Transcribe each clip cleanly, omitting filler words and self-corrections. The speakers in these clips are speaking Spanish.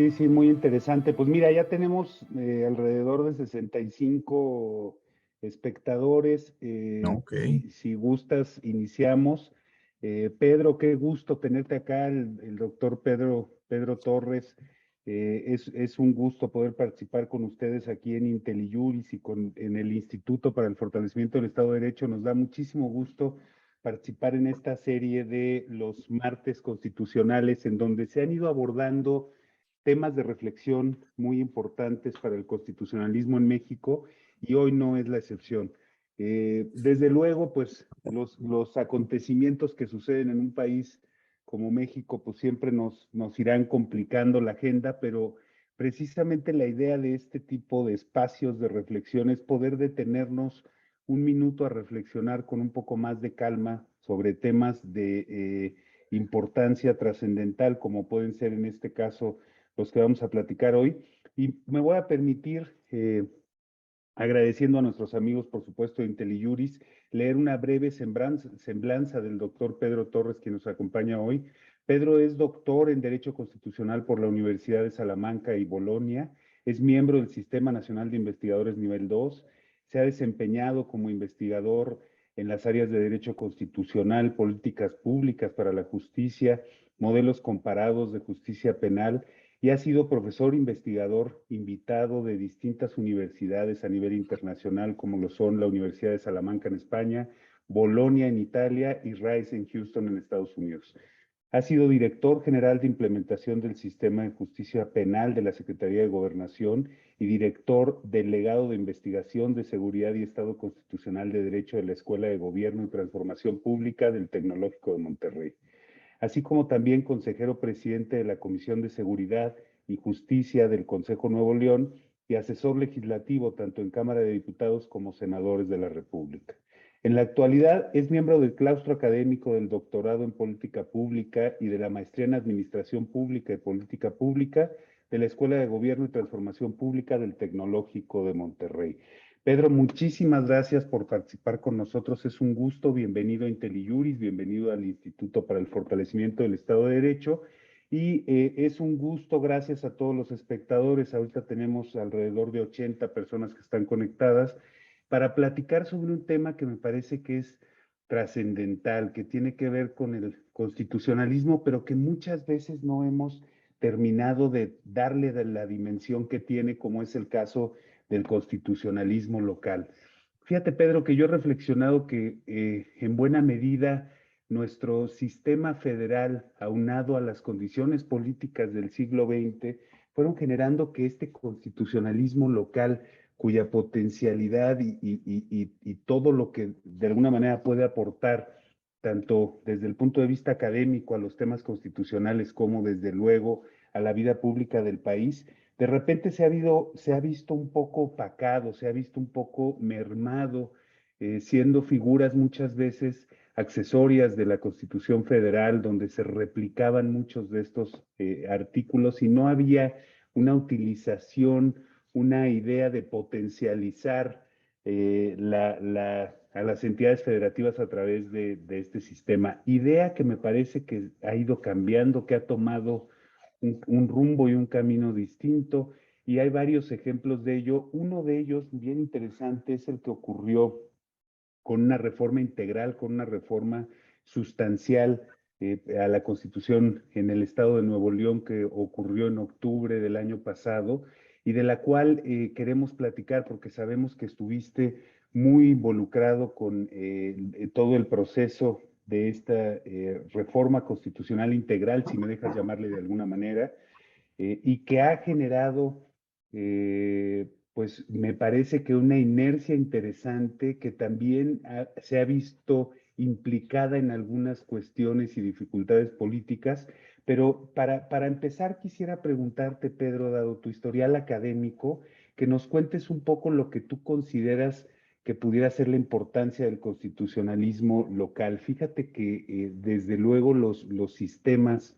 Sí, sí, muy interesante. Pues mira, ya tenemos alrededor de 65 espectadores. Ok. Si gustas, iniciamos. Pedro, qué gusto tenerte acá, el doctor Pedro Torres. Es un gusto poder participar con ustedes aquí en IntelliJuris y en el Instituto para el Fortalecimiento del Estado de Derecho. Nos da muchísimo gusto participar en esta serie de los martes constitucionales, en donde se han ido abordando temas de reflexión muy importantes para el constitucionalismo en México, y hoy no es la excepción. Desde luego, pues los acontecimientos que suceden en un país como México, pues siempre nos irán complicando la agenda, pero precisamente la idea de este tipo de espacios de reflexión es poder detenernos un minuto a reflexionar con un poco más de calma sobre temas de importancia trascendental, como pueden ser en este caso los que vamos a platicar hoy. Y me voy a permitir, agradeciendo a nuestros amigos, por supuesto, de IntelliJuris, leer una breve semblanza del doctor Pedro Torres, quien nos acompaña hoy. Pedro es doctor en Derecho Constitucional por la Universidad de Salamanca y Bolonia, es miembro del Sistema Nacional de Investigadores Nivel 2, se ha desempeñado como investigador en las áreas de Derecho Constitucional, Políticas Públicas para la Justicia, modelos comparados de justicia penal, y ha sido profesor investigador invitado de distintas universidades a nivel internacional, como lo son la Universidad de Salamanca en España, Bolonia en Italia y Rice en Houston en Estados Unidos. Ha sido director general de implementación del Sistema de Justicia Penal de la Secretaría de Gobernación y director delegado de investigación de seguridad y Estado Constitucional de Derecho de la Escuela de Gobierno y Transformación Pública del Tecnológico de Monterrey, así como también consejero presidente de la Comisión de Seguridad y Justicia del Consejo Nuevo León y asesor legislativo tanto en Cámara de Diputados como senadores de la República. En la actualidad es miembro del claustro académico del doctorado en Política Pública y de la maestría en Administración Pública y Política Pública de la Escuela de Gobierno y Transformación Pública del Tecnológico de Monterrey. Pedro, muchísimas gracias por participar con nosotros. Es un gusto. Bienvenido a IntelliJuris, bienvenido al Instituto para el Fortalecimiento del Estado de Derecho. Y es un gusto, gracias a todos los espectadores. Ahorita tenemos alrededor de 80 personas que están conectadas para platicar sobre un tema que me parece que es trascendental, que tiene que ver con el constitucionalismo, pero que muchas veces no hemos terminado de darle de la dimensión que tiene, como es el caso del constitucionalismo local. Fíjate, Pedro, que yo he reflexionado que en buena medida nuestro sistema federal, aunado a las condiciones políticas del siglo XX, fueron generando que este constitucionalismo local, cuya potencialidad y todo lo que de alguna manera puede aportar, tanto desde el punto de vista académico a los temas constitucionales como desde luego a la vida pública del país, de repente se ha visto un poco opacado, se ha visto un poco mermado, siendo figuras muchas veces accesorias de la Constitución Federal, donde se replicaban muchos de estos artículos y no había una utilización, una idea de potencializar a las entidades federativas a través de este sistema. Idea que me parece que ha ido cambiando, que ha tomado un rumbo y un camino distinto, y hay varios ejemplos de ello. Uno de ellos, bien interesante, es el que ocurrió con una reforma integral, con una reforma sustancial a la Constitución en el estado de Nuevo León, que ocurrió en octubre del año pasado y de la cual queremos platicar porque sabemos que estuviste muy involucrado con todo el proceso de esta reforma constitucional integral, si me dejas llamarle de alguna manera, y que ha generado, pues me parece que una inercia interesante que también se ha visto implicada en algunas cuestiones y dificultades políticas. Pero para empezar, quisiera preguntarte, Pedro, dado tu historial académico, que nos cuentes un poco lo que tú consideras que pudiera ser la importancia del constitucionalismo local. Fíjate que desde luego los sistemas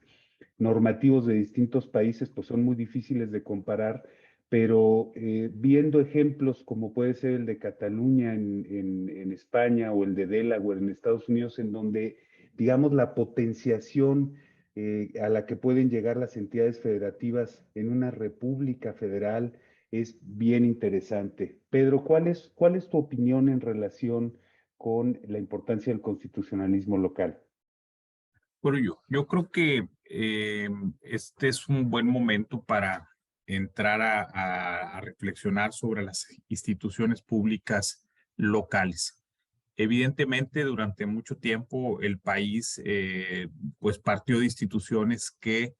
normativos de distintos países pues son muy difíciles de comparar, pero viendo ejemplos como puede ser el de Cataluña en España o el de Delaware en Estados Unidos, en donde, digamos, la potenciación a la que pueden llegar las entidades federativas en una república federal es bien interesante. Pedro, cuál es tu opinión en relación con la importancia del constitucionalismo local? Bueno, yo creo que este es un buen momento para entrar a reflexionar sobre las instituciones públicas locales. Evidentemente, durante mucho tiempo el país pues partió de instituciones que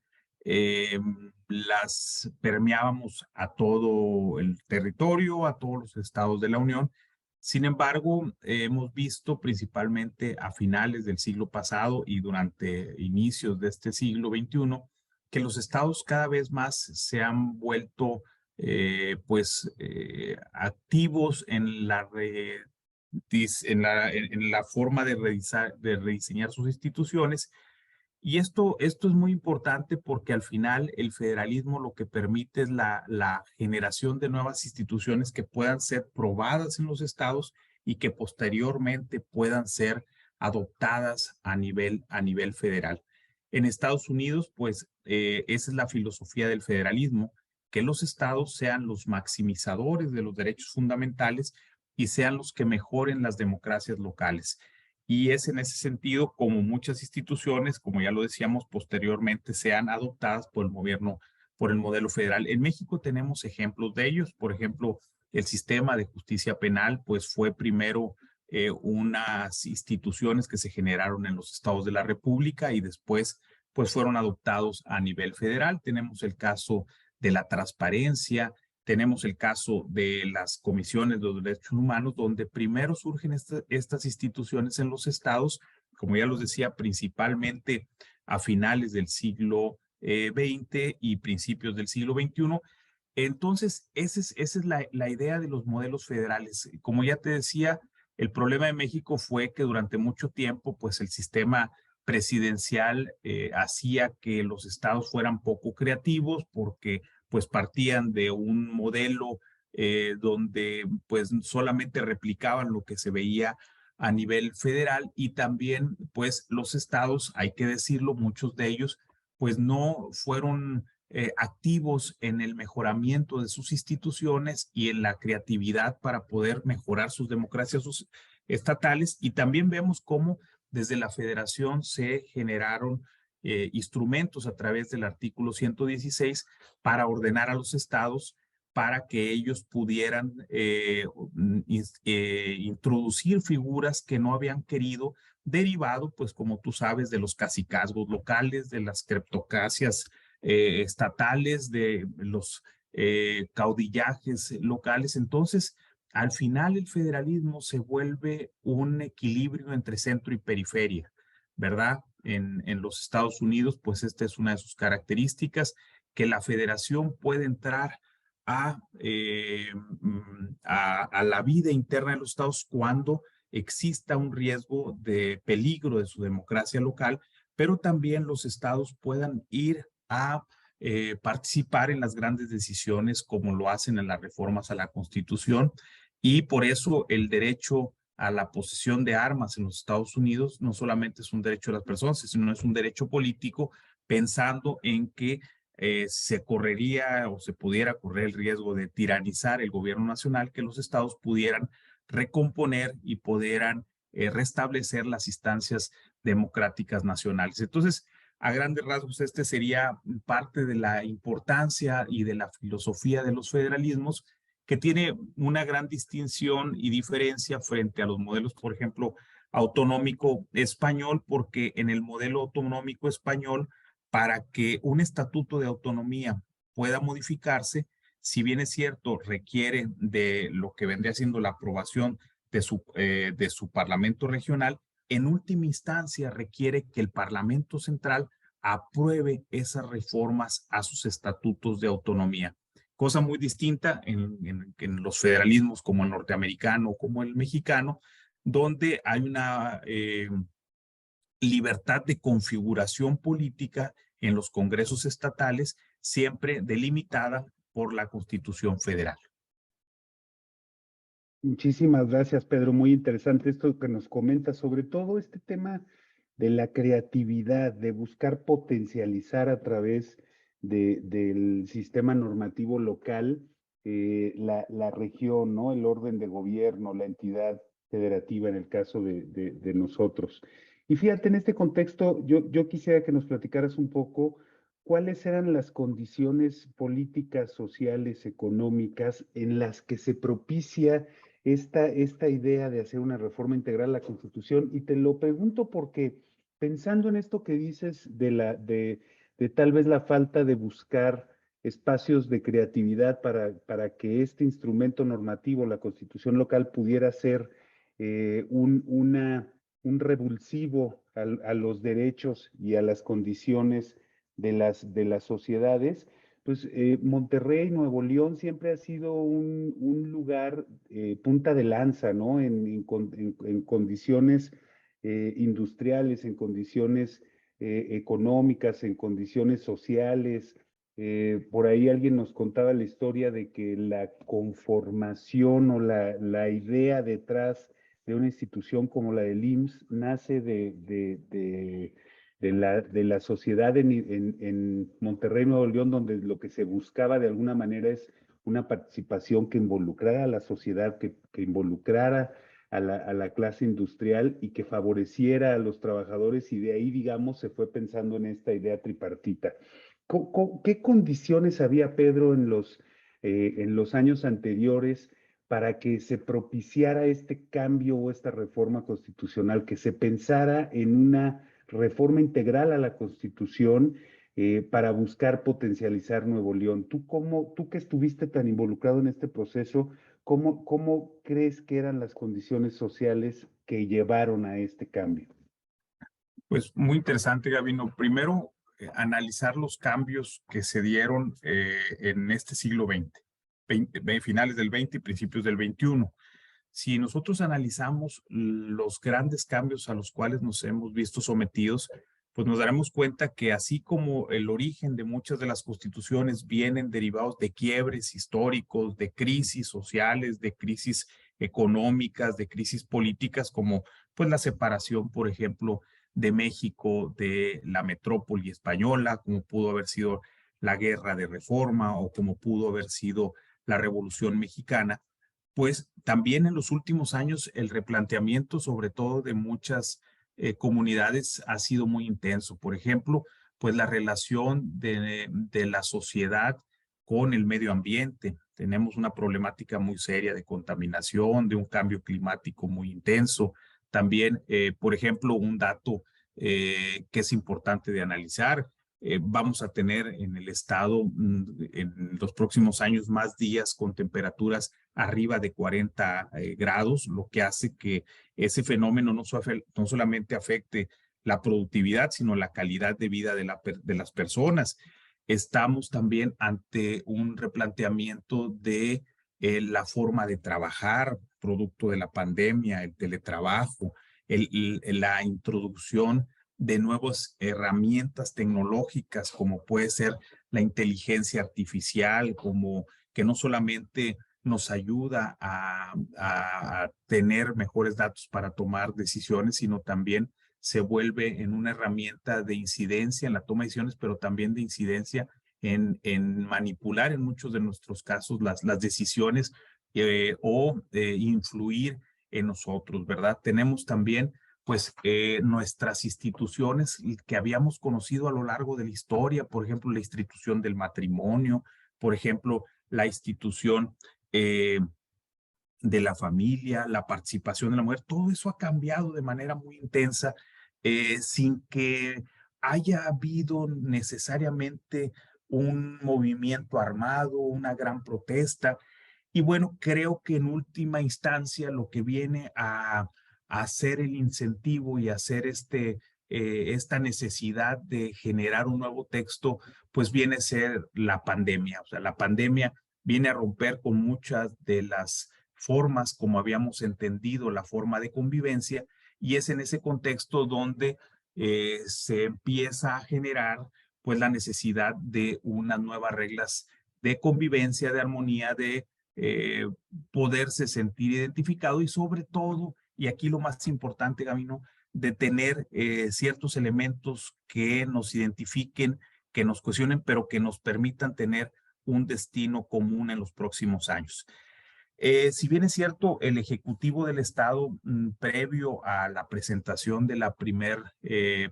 las permeábamos a todo el territorio, a todos los estados de la Unión. Sin embargo, hemos visto principalmente a finales del siglo pasado y durante inicios de este siglo XXI que los estados cada vez más se han vuelto activos en en la forma de rediseñar sus instituciones. Y esto es muy importante porque al final el federalismo lo que permite es la generación de nuevas instituciones que puedan ser probadas en los estados y que posteriormente puedan ser adoptadas a nivel federal. En Estados Unidos, pues esa es la filosofía del federalismo, que los estados sean los maximizadores de los derechos fundamentales y sean los que mejoren las democracias locales. Y es en ese sentido como muchas instituciones, como ya lo decíamos, posteriormente sean adoptadas por el gobierno, por el modelo federal. En México tenemos ejemplos de ellos. Por ejemplo, el sistema de justicia penal, pues fue primero unas instituciones que se generaron en los estados de la República y después pues fueron adoptados a nivel federal. Tenemos el caso de la transparencia, tenemos el caso de las comisiones de los derechos humanos, donde primero surgen estas instituciones en los estados, como ya los decía, principalmente a finales del siglo XX y principios del siglo XXI. Entonces, esa es la idea de los modelos federales. Como ya te decía, el problema de México fue que durante mucho tiempo, pues el sistema presidencial hacía que los estados fueran poco creativos porque pues partían de un modelo donde pues solamente replicaban lo que se veía a nivel federal y también pues los estados, hay que decirlo, muchos de ellos pues no fueron activos en el mejoramiento de sus instituciones y en la creatividad para poder mejorar sus democracias estatales. Y también vemos cómo desde la federación se generaron instrumentos a través del artículo 116 para ordenar a los estados para que ellos pudieran introducir figuras que no habían querido, derivado, pues como tú sabes, de los cacicazgos locales, de las cleptocracias estatales, de los caudillajes locales. Entonces, al final el federalismo se vuelve un equilibrio entre centro y periferia, ¿verdad? En los Estados Unidos, pues esta es una de sus características, que la federación puede entrar a la vida interna de los estados cuando exista un riesgo de peligro de su democracia local, pero también los estados puedan ir a participar en las grandes decisiones como lo hacen en las reformas a la Constitución. Y por eso el derecho a la posesión de armas en los Estados Unidos no solamente es un derecho de las personas, sino es un derecho político, pensando en que se correría o se pudiera correr el riesgo de tiranizar el gobierno nacional, que los estados pudieran recomponer y pudieran restablecer las instancias democráticas nacionales. Entonces, a grandes rasgos, este sería parte de la importancia y de la filosofía de los federalismos, que tiene una gran distinción y diferencia frente a los modelos, por ejemplo, autonómico español, porque en el modelo autonómico español, para que un estatuto de autonomía pueda modificarse, si bien es cierto, requiere de lo que vendría siendo la aprobación de su parlamento regional, en última instancia requiere que el Parlamento Central apruebe esas reformas a sus estatutos de autonomía. Cosa muy distinta en los federalismos como el norteamericano o como el mexicano, donde hay una libertad de configuración política en los congresos estatales, siempre delimitada por la Constitución Federal. Muchísimas gracias, Pedro. Muy interesante esto que nos comenta, sobre todo este tema de la creatividad, de buscar potencializar a través del sistema normativo local la región, ¿no? El orden de gobierno, la entidad federativa en el caso de nosotros. Y fíjate, en este contexto, yo quisiera que nos platicaras un poco cuáles eran las condiciones políticas, sociales, económicas en las que se propicia esta idea de hacer una reforma integral a la Constitución. Y te lo pregunto porque pensando en esto que dices de tal vez la falta de buscar espacios de creatividad para que este instrumento normativo, la Constitución local, pudiera ser un revulsivo a los derechos y a las condiciones de las sociedades, pues Monterrey, Nuevo León, siempre ha sido un lugar punta de lanza, ¿no? En condiciones industriales, en condiciones económicas, en condiciones sociales. Por ahí alguien nos contaba la historia de que la conformación o la idea detrás de una institución como la del IMSS nace de la sociedad en Monterrey, Nuevo León, donde lo que se buscaba de alguna manera es una participación que involucrara a la sociedad, que involucrara a la clase industrial y que favoreciera a los trabajadores, y de ahí, digamos, se fue pensando en esta idea tripartita. ¿Qué condiciones había, Pedro, en los años anteriores para que se propiciara este cambio o esta reforma constitucional, que se pensara en una reforma integral a la Constitución para buscar potencializar Nuevo León? Tú que estuviste tan involucrado en este proceso, ¿cómo crees que eran las condiciones sociales que llevaron a este cambio? Pues muy interesante, Gabino. Primero, analizar los cambios que se dieron en este siglo XX, finales del XX y principios del XXI. Si nosotros analizamos los grandes cambios a los cuales nos hemos visto sometidos, pues nos daremos cuenta que así como el origen de muchas de las constituciones vienen derivados de quiebres históricos, de crisis sociales, de crisis económicas, de crisis políticas, como pues la separación, por ejemplo, de México de la metrópoli española, como pudo haber sido la Guerra de Reforma o como pudo haber sido la Revolución Mexicana, pues también en los últimos años el replanteamiento, sobre todo de muchas comunidades, ha sido muy intenso. Por ejemplo, pues la relación de la sociedad con el medio ambiente. Tenemos una problemática muy seria de contaminación, de un cambio climático muy intenso. También, por ejemplo, un dato que es importante de analizar. Vamos a tener en el estado en los próximos años más días con temperaturas arriba de 40 grados, lo que hace que ese fenómeno no solamente afecte la productividad, sino la calidad de vida de las personas. Estamos también ante un replanteamiento de la forma de trabajar, producto de la pandemia, el teletrabajo, la introducción de nuevas herramientas tecnológicas, como puede ser la inteligencia artificial, como que no solamente nos ayuda a tener mejores datos para tomar decisiones, sino también se vuelve en una herramienta de incidencia en la toma de decisiones, pero también de incidencia en manipular en muchos de nuestros casos las decisiones o influir en nosotros, ¿verdad? Tenemos también pues nuestras instituciones que habíamos conocido a lo largo de la historia, por ejemplo, la institución del matrimonio, por ejemplo, la institución eh, de la familia, la participación de la mujer, todo eso ha cambiado de manera muy intensa sin que haya habido necesariamente un movimiento armado, una gran protesta. Y bueno, creo que en última instancia lo que viene a hacer el incentivo y hacer esta necesidad de generar un nuevo texto, pues viene a ser la pandemia. O sea, la pandemia viene a romper con muchas de las formas como habíamos entendido la forma de convivencia, y es en ese contexto donde se empieza a generar pues la necesidad de unas nuevas reglas de convivencia, de armonía, de eh, poderse sentir identificado y sobre todo, y aquí lo más importante, Gabino, de tener ciertos elementos que nos identifiquen, que nos cohesionen, pero que nos permitan tener un destino común en los próximos años. Si bien es cierto, el Ejecutivo del Estado, previo a la presentación de la primer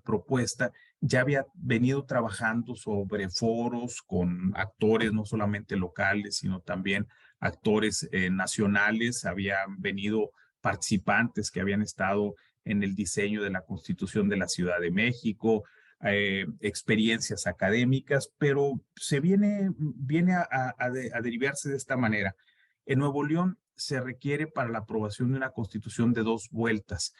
propuesta, ya había venido trabajando sobre foros con actores no solamente locales, sino también actores nacionales. Habían venido participantes que habían estado en el diseño de la Constitución de la Ciudad de México, experiencias académicas, pero viene a derivarse de esta manera. En Nuevo León se requiere para la aprobación de una constitución de 2 vueltas.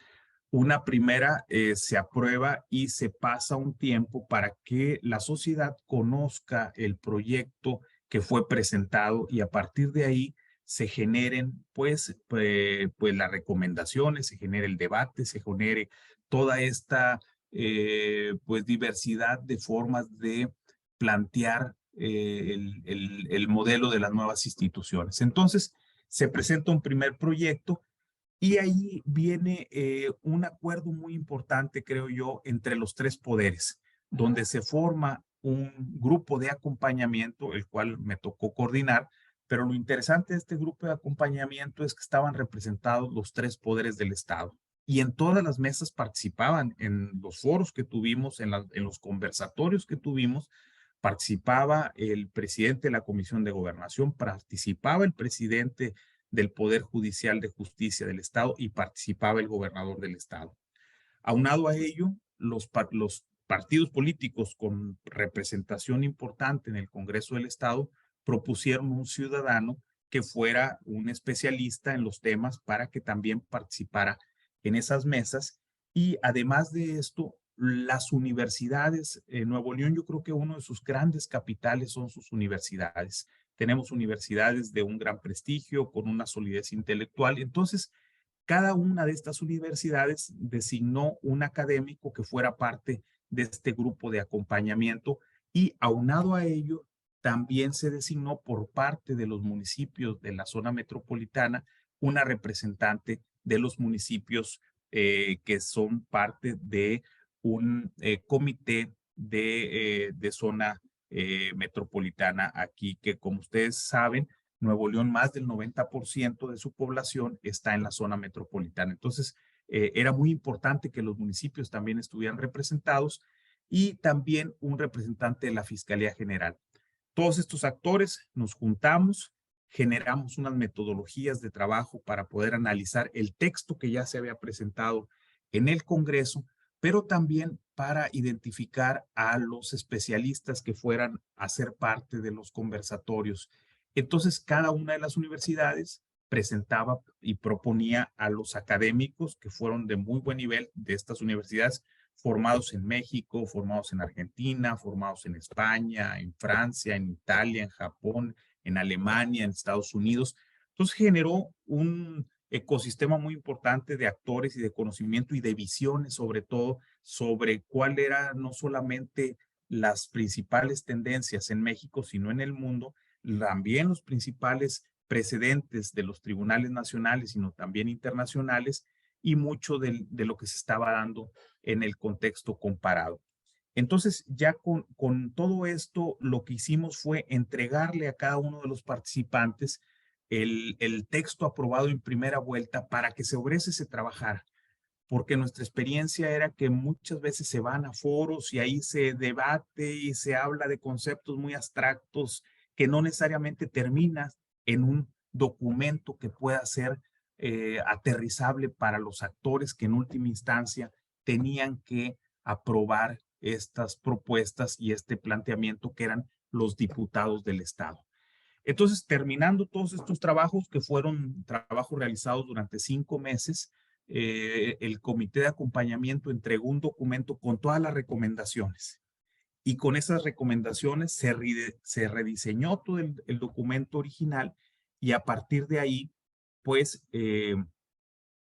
Una primera se aprueba y se pasa un tiempo para que la sociedad conozca el proyecto que fue presentado y a partir de ahí se generen pues las recomendaciones, se genere el debate, se genere toda esta pues diversidad de formas de plantear el modelo de las nuevas instituciones. Entonces, se presenta un primer proyecto y ahí viene un acuerdo muy importante, creo yo, entre los 3 poderes, donde se forma un grupo de acompañamiento, el cual me tocó coordinar, pero lo interesante de este grupo de acompañamiento es que estaban representados los 3 poderes del Estado. Y en todas las mesas participaban, en los foros que tuvimos, en los conversatorios que tuvimos, participaba el presidente de la Comisión de Gobernación, participaba el presidente del Poder Judicial de Justicia del Estado y participaba el gobernador del Estado. Aunado a ello, los partidos políticos con representación importante en el Congreso del Estado propusieron un ciudadano que fuera un especialista en los temas para que también participara en esas mesas. Y además de esto, las universidades en Nuevo León, yo creo que uno de sus grandes capitales son sus universidades. Tenemos universidades de un gran prestigio, con una solidez intelectual. Entonces, cada una de estas universidades designó un académico que fuera parte de este grupo de acompañamiento y aunado a ello, también se designó por parte de los municipios de la zona metropolitana una representante de los municipios que son parte de un comité de zona metropolitana aquí, que como ustedes saben, Nuevo León, más del 90% de su población está en la zona metropolitana. Entonces, era muy importante que los municipios también estuvieran representados y también un representante de la Fiscalía General. Todos estos actores nos juntamos, generamos unas metodologías de trabajo para poder analizar el texto que ya se había presentado en el Congreso, pero también para identificar a los especialistas que fueran a ser parte de los conversatorios. Entonces, cada una de las universidades presentaba y proponía a los académicos que fueron de muy buen nivel de estas universidades, formados en México, formados en Argentina, formados en España, en Francia, en Italia, en Japón, en Alemania, en Estados Unidos. Entonces generó un ecosistema muy importante de actores y de conocimiento y de visiones, sobre todo, sobre cuál era no solamente las principales tendencias en México, sino en el mundo, también los principales precedentes de los tribunales nacionales, sino también internacionales, y mucho de lo que se estaba dando en el contexto comparado. Entonces, ya con todo esto, lo que hicimos fue entregarle a cada uno de los participantes el texto aprobado en primera vuelta para que sobre ese se trabajara, porque nuestra experiencia era que muchas veces se van a foros y ahí se debate y se habla de conceptos muy abstractos que no necesariamente terminan en un documento que pueda ser aterrizable para los actores que en última instancia tenían que aprobar estas propuestas y este planteamiento que eran los diputados del Estado. Entonces, terminando todos estos trabajos, que fueron trabajos realizados durante 5 meses, el comité de acompañamiento entregó un documento con todas las recomendaciones. Y con esas recomendaciones se rediseñó todo el documento original y a partir de ahí, pues,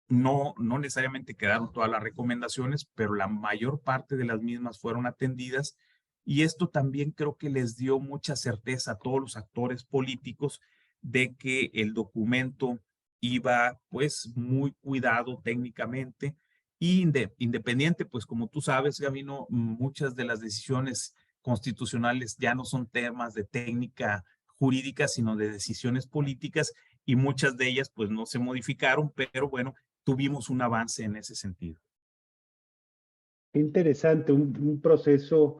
no necesariamente quedaron todas las recomendaciones, pero la mayor parte de las mismas fueron atendidas y esto también creo que les dio mucha certeza a todos los actores políticos de que el documento iba pues muy cuidado técnicamente Y independiente, pues como tú sabes, Gabino, muchas de las decisiones constitucionales ya no son temas de técnica jurídica, sino de decisiones políticas, y muchas de ellas pues no se modificaron, pero bueno, tuvimos un avance en ese sentido. Qué interesante, un proceso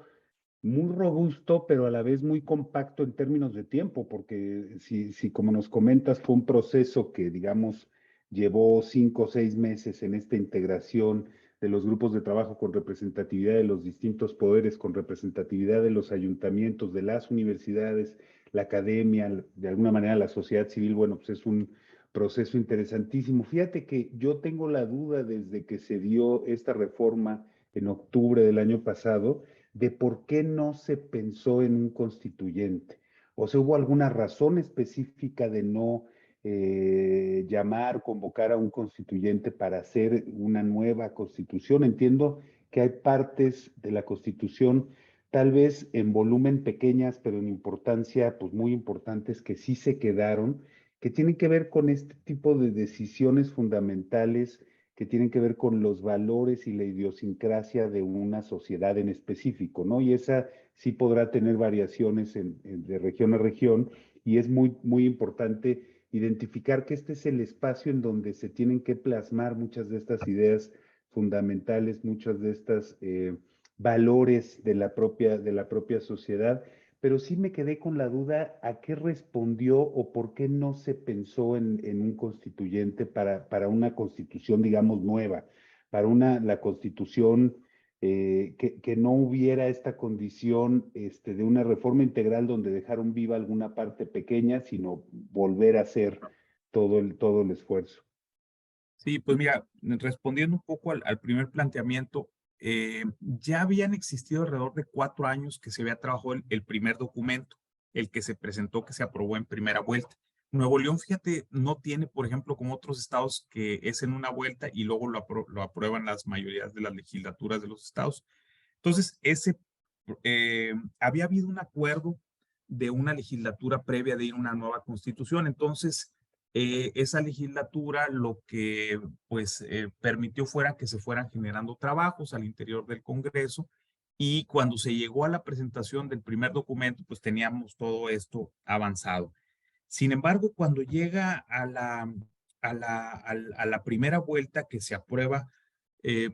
muy robusto, pero a la vez muy compacto en términos de tiempo, porque si como nos comentas fue un proceso que, digamos, llevó 5 o 6 meses en esta integración de los grupos de trabajo con representatividad de los distintos poderes, con representatividad de los ayuntamientos, de las universidades, la academia, de alguna manera la sociedad civil, bueno, pues es un proceso interesantísimo. Fíjate que yo tengo la duda desde que se dio esta reforma en octubre del año pasado, de por qué no se pensó en un constituyente. O sea, ¿hubo alguna razón específica de no llamar, convocar a un constituyente para hacer una nueva constitución? Entiendo que hay partes de la constitución, tal vez en volumen pequeñas, pero en importancia, pues muy importantes, que sí se quedaron, que tienen que ver con este tipo de decisiones fundamentales que tienen que ver con los valores y la idiosincrasia de una sociedad en específico, ¿no? Y esa sí podrá tener variaciones de región a región, y es muy, muy importante identificar que este es el espacio en donde se tienen que plasmar muchas de estas ideas fundamentales, muchas de estas valores de la propia sociedad, pero sí me quedé con la duda a qué respondió o por qué no se pensó en un constituyente para una constitución, digamos, nueva, para la constitución que no hubiera esta condición de una reforma integral donde dejaron viva alguna parte pequeña, sino volver a hacer todo el esfuerzo. Sí, pues mira, respondiendo un poco al primer planteamiento, ya habían existido alrededor de 4 años que se había trabajado el primer documento, el que se presentó, que se aprobó en primera vuelta. Nuevo León, fíjate, no tiene, por ejemplo, como otros estados, que es en una vuelta y luego lo aprueban las mayorías de las legislaturas de los estados. Entonces, había habido un acuerdo de una legislatura previa de ir a una nueva constitución. Entonces, esa legislatura lo que pues permitió fuera que se fueran generando trabajos al interior del Congreso, y cuando se llegó a la presentación del primer documento, pues teníamos todo esto avanzado. Sin embargo, cuando llega a la primera vuelta, que se aprueba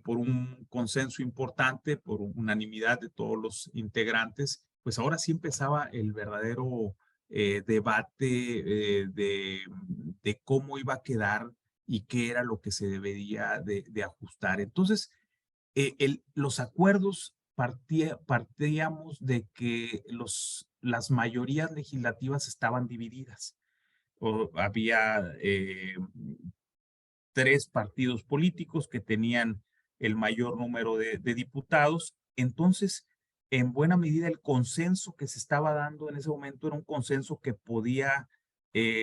por un consenso importante, por unanimidad de todos los integrantes, pues ahora sí empezaba el verdadero debate de cómo iba a quedar y qué era lo que se debería de ajustar. Entonces, los acuerdos partíamos de que las mayorías legislativas estaban divididas. Había 3 partidos políticos que tenían el mayor número de diputados. Entonces, en buena medida, el consenso que se estaba dando en ese momento era un consenso que podía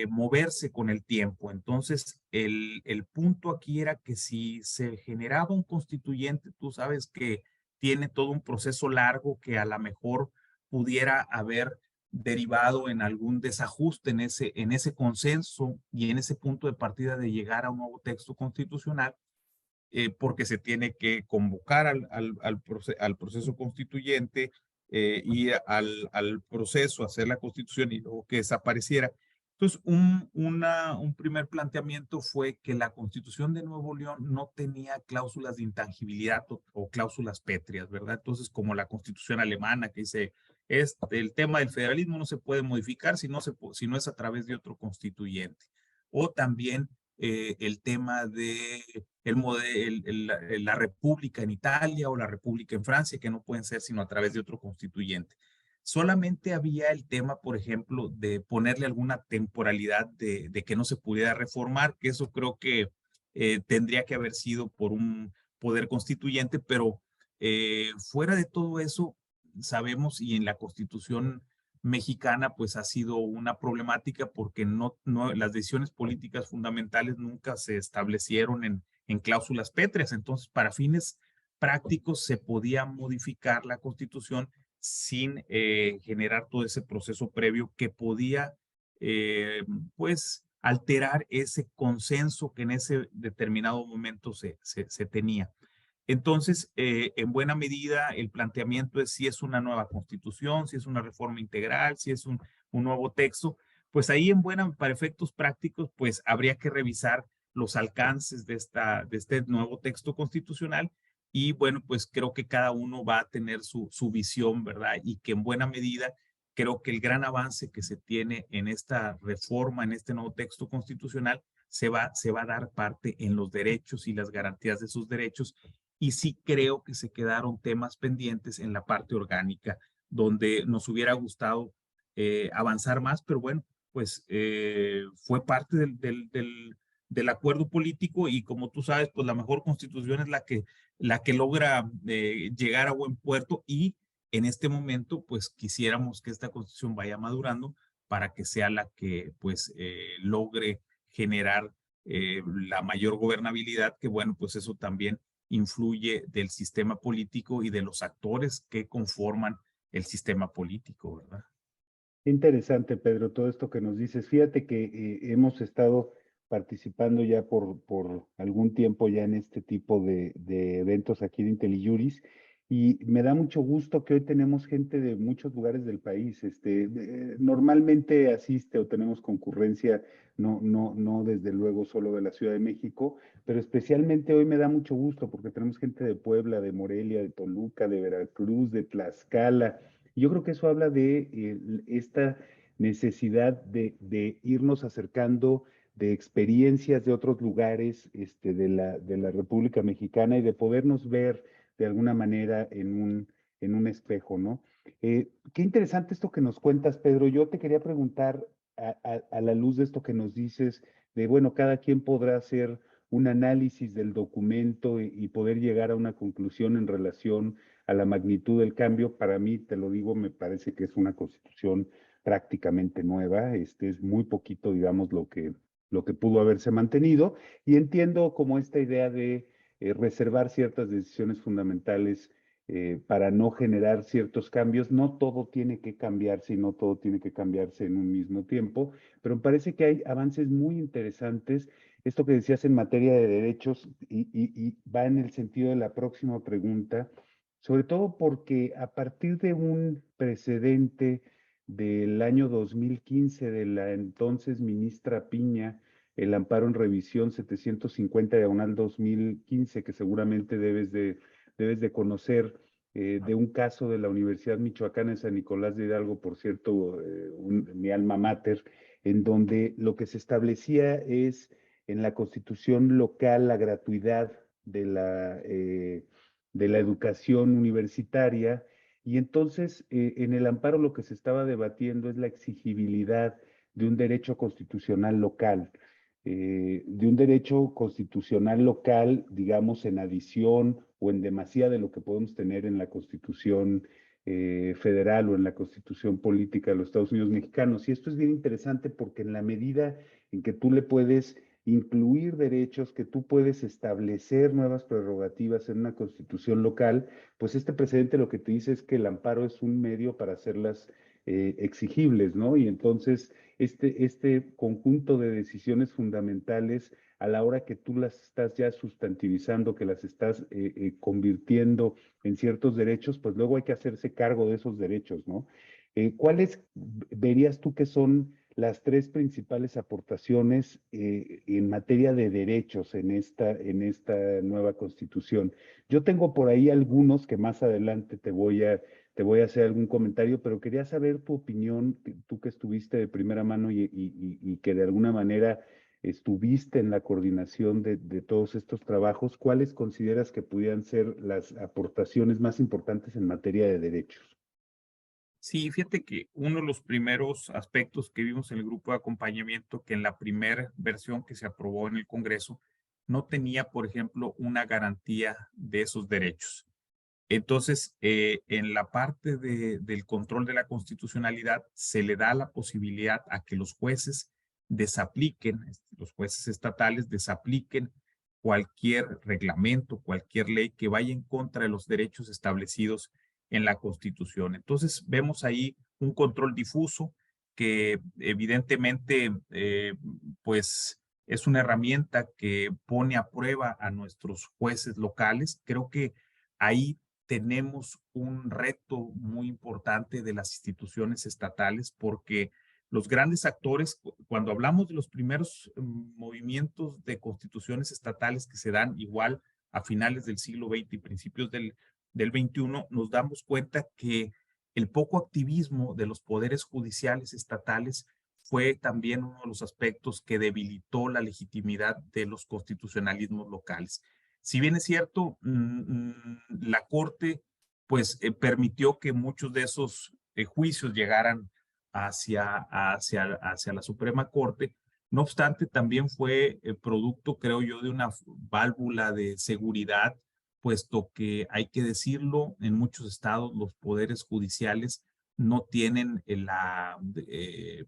moverse con el tiempo. Entonces, el punto aquí era que si se generaba un constituyente, tú sabes que tiene todo un proceso largo que a lo mejor pudiera haber derivado en algún desajuste en ese consenso y en ese punto de partida de llegar a un nuevo texto constitucional, porque se tiene que convocar al proceso constituyente, y al proceso, hacer la constitución y luego que desapareciera. Entonces, un primer planteamiento fue que la constitución de Nuevo León no tenía cláusulas de intangibilidad o cláusulas pétreas, ¿verdad? Entonces, como la constitución alemana que dice, el tema del federalismo no se puede modificar si no es a través de otro constituyente. O también el tema de la república en Italia o la república en Francia, que no pueden ser sino a través de otro constituyente. Solamente había el tema, por ejemplo, de ponerle alguna temporalidad de que no se pudiera reformar, que eso creo que tendría que haber sido por un poder constituyente, pero fuera de todo eso, sabemos, y en la Constitución mexicana pues ha sido una problemática porque las decisiones políticas fundamentales nunca se establecieron en cláusulas pétreas. Entonces, para fines prácticos se podía modificar la Constitución sin generar todo ese proceso previo que podía eh, pues alterar ese consenso que en ese determinado momento se tenía. Entonces, en buena medida, el planteamiento es si es una nueva constitución, si es una reforma integral, si es un nuevo texto, pues ahí para efectos prácticos, pues habría que revisar los alcances de este nuevo texto constitucional y bueno, pues creo que cada uno va a tener su visión, ¿verdad? Y que en buena medida creo que el gran avance que se tiene en esta reforma, en este nuevo texto constitucional, se va a dar parte en los derechos y las garantías de sus derechos. Y sí creo que se quedaron temas pendientes en la parte orgánica, donde nos hubiera gustado avanzar más, pero bueno, pues fue parte del acuerdo político y como tú sabes, pues la mejor constitución es la que logra llegar a buen puerto y en este momento, pues quisiéramos que esta constitución vaya madurando para que sea la que pues logre generar la mayor gobernabilidad, que bueno, pues eso también influye del sistema político y de los actores que conforman el sistema político, ¿verdad? Interesante, Pedro, todo esto que nos dices. Fíjate que hemos estado participando ya por algún tiempo ya en este tipo de eventos aquí de IntelliJuris y me da mucho gusto que hoy tenemos gente de muchos lugares del país. Normalmente asiste o tenemos concurrencia, no desde luego solo de la Ciudad de México, pero especialmente hoy me da mucho gusto porque tenemos gente de Puebla, de Morelia, de Toluca, de Veracruz, de Tlaxcala. Yo creo que eso habla de esta necesidad de irnos acercando de experiencias de otros lugares de la República Mexicana y de podernos ver de alguna manera en un espejo, ¿no? Qué interesante esto que nos cuentas, Pedro. Yo te quería preguntar a la luz de esto que nos dices, de bueno, cada quien podrá hacer un análisis del documento y poder llegar a una conclusión en relación a la magnitud del cambio. Para mí, te lo digo, me parece que es una constitución prácticamente nueva. Es muy poquito, digamos, lo que pudo haberse mantenido. Y entiendo como esta idea de reservar ciertas decisiones fundamentales para no generar ciertos cambios. No todo tiene que cambiarse y no todo tiene que cambiarse en un mismo tiempo, pero me parece que hay avances muy interesantes. Esto que decías en materia de derechos y va en el sentido de la próxima pregunta, sobre todo porque a partir de un precedente del año 2015 de la entonces ministra Piña, el amparo en revisión 750 diagonal 2015, que seguramente debes de conocer, de un caso de la Universidad Michoacana de San Nicolás de Hidalgo, por cierto, mi alma mater, en donde lo que se establecía es en la constitución local la gratuidad de la educación universitaria. Y entonces, en el amparo lo que se estaba debatiendo es la exigibilidad de un derecho constitucional local, de un derecho constitucional local, digamos, en adición o en demasía de lo que podemos tener en la Constitución federal o en la Constitución política de los Estados Unidos mexicanos. Y esto es bien interesante porque en la medida en que tú le puedes incluir derechos, que tú puedes establecer nuevas prerrogativas en una constitución local, pues este precedente lo que te dice es que el amparo es un medio para hacerlas exigibles, ¿no? Y entonces este conjunto de decisiones fundamentales a la hora que tú las estás ya sustantivizando, que las estás convirtiendo en ciertos derechos, pues luego hay que hacerse cargo de esos derechos, ¿no? ¿Cuáles verías tú que son las tres principales aportaciones en materia de derechos en esta nueva constitución? Yo tengo por ahí algunos que más adelante te voy a hacer algún comentario, pero quería saber tu opinión, tú que estuviste de primera mano y que de alguna manera estuviste en la coordinación de todos estos trabajos, ¿cuáles consideras que pudieran ser las aportaciones más importantes en materia de derechos? Sí, fíjate que uno de los primeros aspectos que vimos en el grupo de acompañamiento, que en la primera versión que se aprobó en el Congreso, no tenía, por ejemplo, una garantía de esos derechos. Entonces, en la parte del control de la constitucionalidad, se le da la posibilidad a que los jueces desapliquen, los jueces estatales desapliquen cualquier reglamento, cualquier ley que vaya en contra de los derechos establecidos en la Constitución. Entonces, vemos ahí un control difuso que evidentemente, pues, Es una herramienta que pone a prueba a nuestros jueces locales. Creo que ahí tenemos un reto muy importante de las instituciones estatales, porque los grandes actores, cuando hablamos de los primeros movimientos de constituciones estatales que se dan igual a finales del siglo XX y principios del XXI, nos damos cuenta que el poco activismo de los poderes judiciales estatales fue también uno de los aspectos que debilitó la legitimidad de los constitucionalismos locales. Si bien es cierto, la Corte pues permitió que muchos de esos juicios llegaran hacia la Suprema Corte. No obstante, también fue producto, creo yo, de una válvula de seguridad, puesto que hay que decirlo, en muchos estados los poderes judiciales no tienen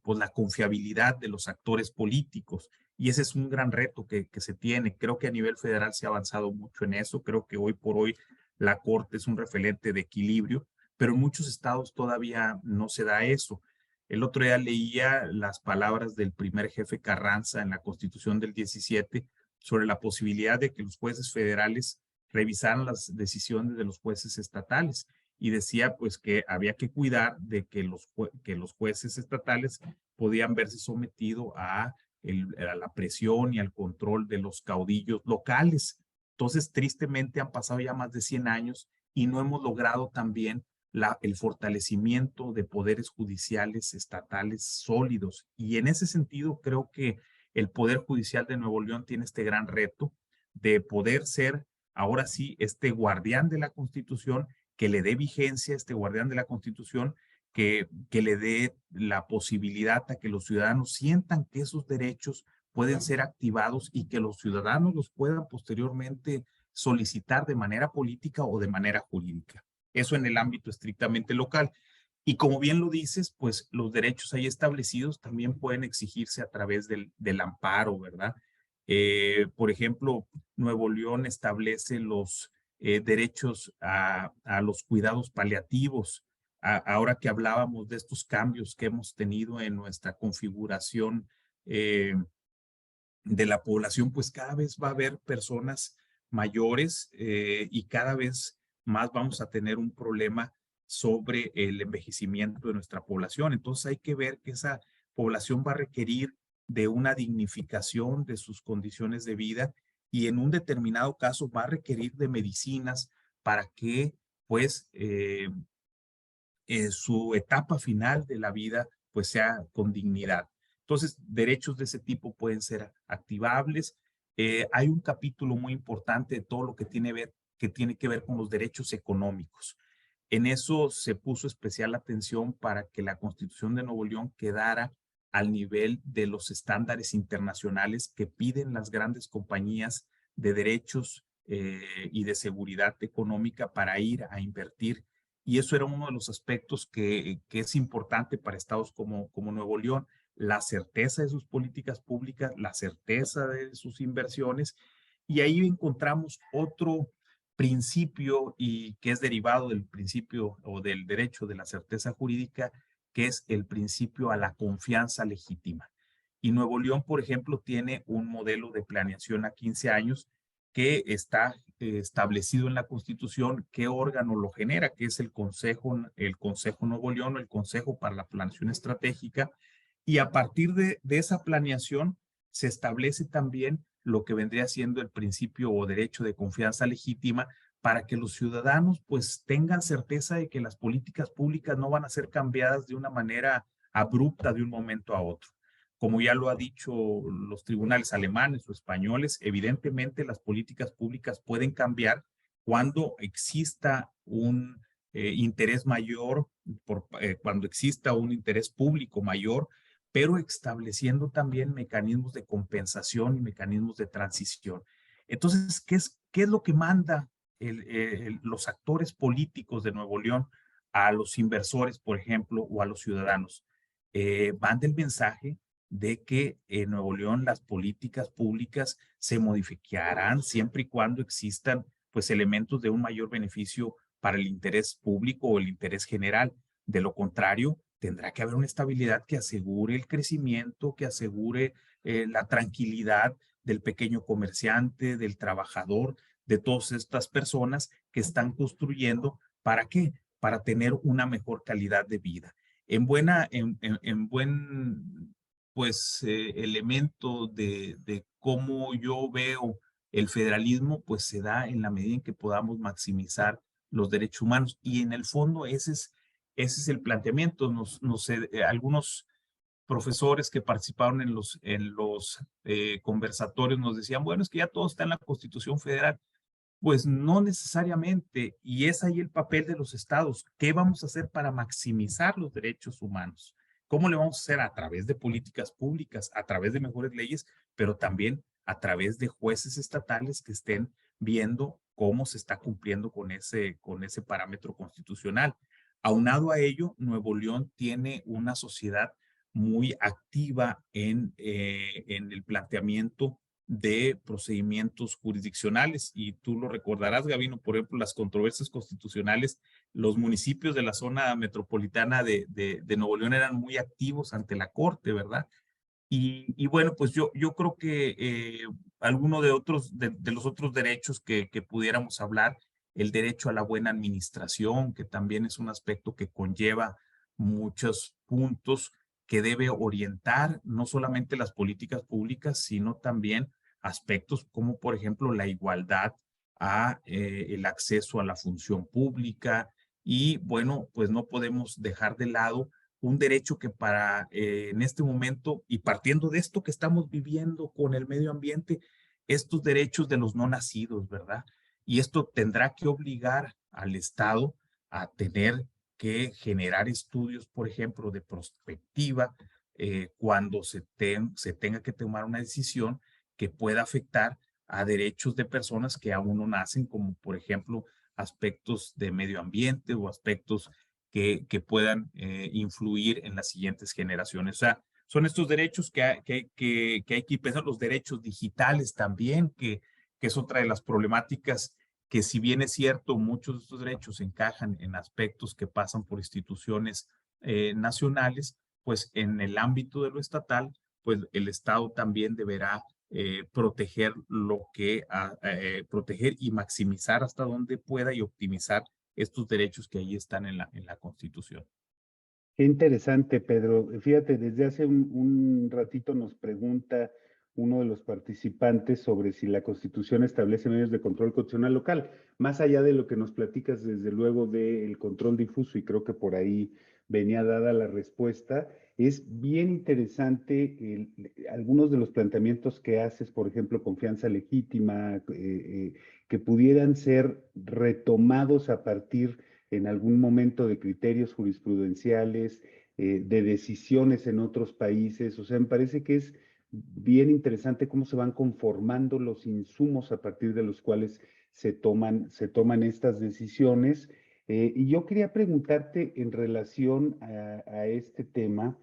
pues la confiabilidad de los actores políticos. Y ese es un gran reto que se tiene. Creo que a nivel federal se ha avanzado mucho en eso. Creo que hoy por hoy la Corte es un referente de equilibrio, pero en muchos estados todavía no se da eso. El otro día leía las palabras del primer jefe Carranza en la Constitución del 17 sobre la posibilidad de que los jueces federales revisaran las decisiones de los jueces estatales y decía pues que había que cuidar de que los jueces estatales podían verse sometidos a la presión y al control de los caudillos locales. Entonces, tristemente han pasado ya más de 100 años y no hemos logrado también el fortalecimiento de poderes judiciales estatales sólidos. Y en ese sentido, creo que el Poder Judicial de Nuevo León tiene este gran reto de poder ser, ahora sí, este guardián de la Constitución, que le dé vigencia a este guardián de la Constitución, que le dé la posibilidad a que los ciudadanos sientan que esos derechos pueden ser activados y que los ciudadanos los puedan posteriormente solicitar de manera política o de manera jurídica. Eso en el ámbito estrictamente local. Y como bien lo dices, pues los derechos ahí establecidos también pueden exigirse a través del amparo, ¿verdad? Por ejemplo, Nuevo León establece los derechos a los cuidados paliativos. Ahora que hablábamos de estos cambios que hemos tenido en nuestra configuración de la población, pues cada vez va a haber personas mayores y cada vez más vamos a tener un problema sobre el envejecimiento de nuestra población. Entonces hay que ver que esa población va a requerir de una dignificación de sus condiciones de vida y en un determinado caso va a requerir de medicinas para que pues su etapa final de la vida pues sea con dignidad. Entonces, derechos de ese tipo pueden ser activables. Hay un capítulo muy importante de todo lo que tiene que ver con los derechos económicos. En eso se puso especial atención para que la Constitución de Nuevo León quedara al nivel de los estándares internacionales que piden las grandes compañías de derechos y de seguridad económica para ir a invertir. Y eso era uno de los aspectos que es importante para estados como Nuevo León, la certeza de sus políticas públicas, la certeza de sus inversiones. Y ahí encontramos otro principio y que es derivado del principio o del derecho de la certeza jurídica, que es el principio a la confianza legítima. Y Nuevo León, por ejemplo, tiene un modelo de planeación a 15 años que está establecido en la Constitución, qué órgano lo genera, que es el Consejo Nuevo León, el Consejo para la Planeación Estratégica, y a partir de esa planeación se establece también lo que vendría siendo el principio o derecho de confianza legítima para que los ciudadanos pues tengan certeza de que las políticas públicas no van a ser cambiadas de una manera abrupta de un momento a otro. Como ya lo ha dicho los tribunales alemanes o españoles, evidentemente las políticas públicas pueden cambiar cuando exista un interés mayor, cuando exista un interés público mayor, pero estableciendo también mecanismos de compensación y mecanismos de transición. Entonces, ¿qué es lo que manda los actores políticos de Nuevo León a los inversores, por ejemplo, o a los ciudadanos? Van del mensaje de que en Nuevo León las políticas públicas se modificarán siempre y cuando existan pues elementos de un mayor beneficio para el interés público o el interés general. De lo contrario, tendrá que haber una estabilidad que asegure el crecimiento, que asegure la tranquilidad del pequeño comerciante, del trabajador, de todas estas personas que están construyendo. ¿Para qué? Para tener una mejor calidad de vida. En buen, pues, elemento de cómo yo veo el federalismo, pues se da en la medida en que podamos maximizar los derechos humanos. Y en el fondo ese es el planteamiento. Algunos profesores que participaron en los conversatorios nos decían, bueno, es que ya todo está en la Constitución Federal. Pues no necesariamente, y es ahí el papel de los estados. ¿Qué vamos a hacer para maximizar los derechos humanos? ¿Cómo le vamos a hacer? A través de políticas públicas, a través de mejores leyes, pero también a través de jueces estatales que estén viendo cómo se está cumpliendo con ese parámetro constitucional. Aunado a ello, Nuevo León tiene una sociedad muy activa en el planteamiento de procedimientos jurisdiccionales. Y tú lo recordarás, Gabino, por ejemplo, las controversias constitucionales, los municipios de la zona metropolitana de Nuevo León eran muy activos ante la Corte, ¿verdad? Y bueno, pues yo creo que alguno de los otros derechos que pudiéramos hablar, el derecho a la buena administración, que también es un aspecto que conlleva muchos puntos que debe orientar no solamente las políticas públicas, sino también aspectos como, por ejemplo, la igualdad a el acceso a la función pública. Y bueno, pues no podemos dejar de lado un derecho que para en este momento, y partiendo de esto que estamos viviendo con el medio ambiente, estos derechos de los no nacidos, ¿verdad? Y esto tendrá que obligar al Estado a tener que generar estudios, por ejemplo, de prospectiva, cuando se tenga que tomar una decisión que pueda afectar a derechos de personas que aún no nacen, como por ejemplo aspectos de medio ambiente o aspectos que puedan influir en las siguientes generaciones. O sea, son estos derechos que hay que pensar, los derechos digitales también, que es otra de las problemáticas que si bien es cierto, muchos de estos derechos encajan en aspectos que pasan por instituciones nacionales, pues en el ámbito de lo estatal, pues el Estado también deberá proteger proteger y maximizar hasta donde pueda y optimizar estos derechos que ahí están en la Constitución. Qué interesante, Pedro. Fíjate, desde hace un ratito nos pregunta uno de los participantes sobre si la Constitución establece medios de control constitucional local, más allá de lo que nos platicas, desde luego, del control difuso, y creo que por ahí venía dada la respuesta. Es bien interesante algunos de los planteamientos que haces, por ejemplo, confianza legítima, que pudieran ser retomados a partir en algún momento de criterios jurisprudenciales, de decisiones en otros países. O sea, me parece que es bien interesante cómo se van conformando los insumos a partir de los cuales se toman estas decisiones. Y yo quería preguntarte en relación a este tema,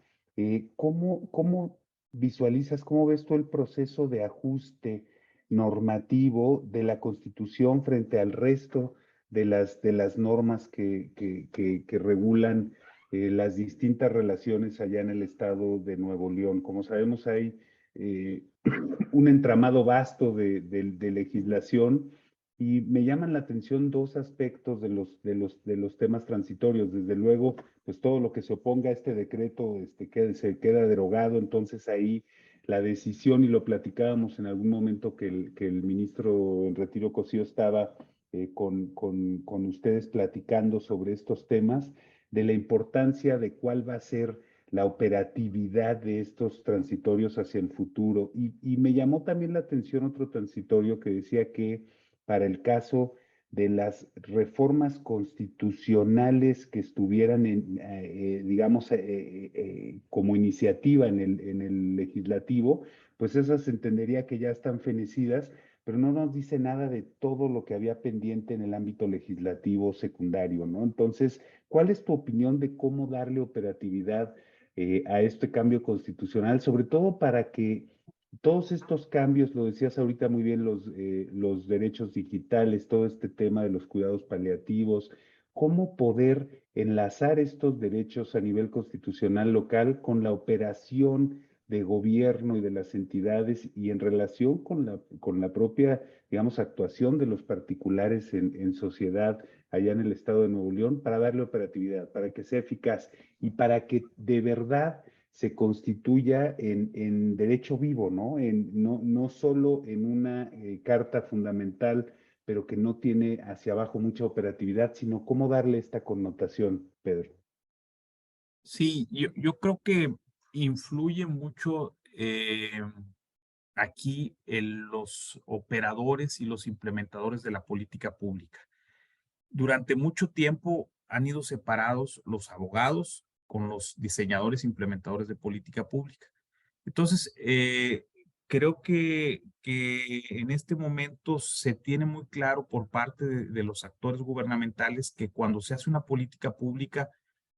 ¿cómo visualizas, cómo ves tú el proceso de ajuste normativo de la Constitución frente al resto de las normas que regulan las distintas relaciones allá en el estado de Nuevo León? Como sabemos, hay eh, un entramado vasto de legislación, y me llaman la atención dos aspectos de los temas transitorios. Desde luego, pues todo lo que se oponga a este decreto se queda derogado. Entonces ahí la decisión, y lo platicábamos en algún momento que el ministro en retiro Cosío estaba con ustedes platicando sobre estos temas, de la importancia de cuál va a ser la operatividad de estos transitorios hacia el futuro. Y me llamó también la atención otro transitorio que decía que para el caso de las reformas constitucionales que estuvieran, digamos, como iniciativa en el legislativo, pues esas se entendería que ya están fenecidas, pero no nos dice nada de todo lo que había pendiente en el ámbito legislativo secundario, ¿no? Entonces, ¿cuál es tu opinión de cómo darle operatividad a este cambio constitucional, sobre todo para que todos estos cambios, lo decías ahorita muy bien, los derechos digitales, todo este tema de los cuidados paliativos, cómo poder enlazar estos derechos a nivel constitucional local con la operación de gobierno y de las entidades y en relación con la propia, digamos, actuación de los particulares en sociedad allá en el estado de Nuevo León para darle operatividad, para que sea eficaz y para que de verdad se constituya en derecho vivo, ¿no? No solo en una carta fundamental, pero que no tiene hacia abajo mucha operatividad, sino cómo darle esta connotación, Pedro. Sí, yo creo que influye mucho aquí en los operadores y los implementadores de la política pública. Durante mucho tiempo han ido separados los abogados con los diseñadores e implementadores de política pública. Entonces, creo que en este momento se tiene muy claro por parte de los actores gubernamentales que cuando se hace una política pública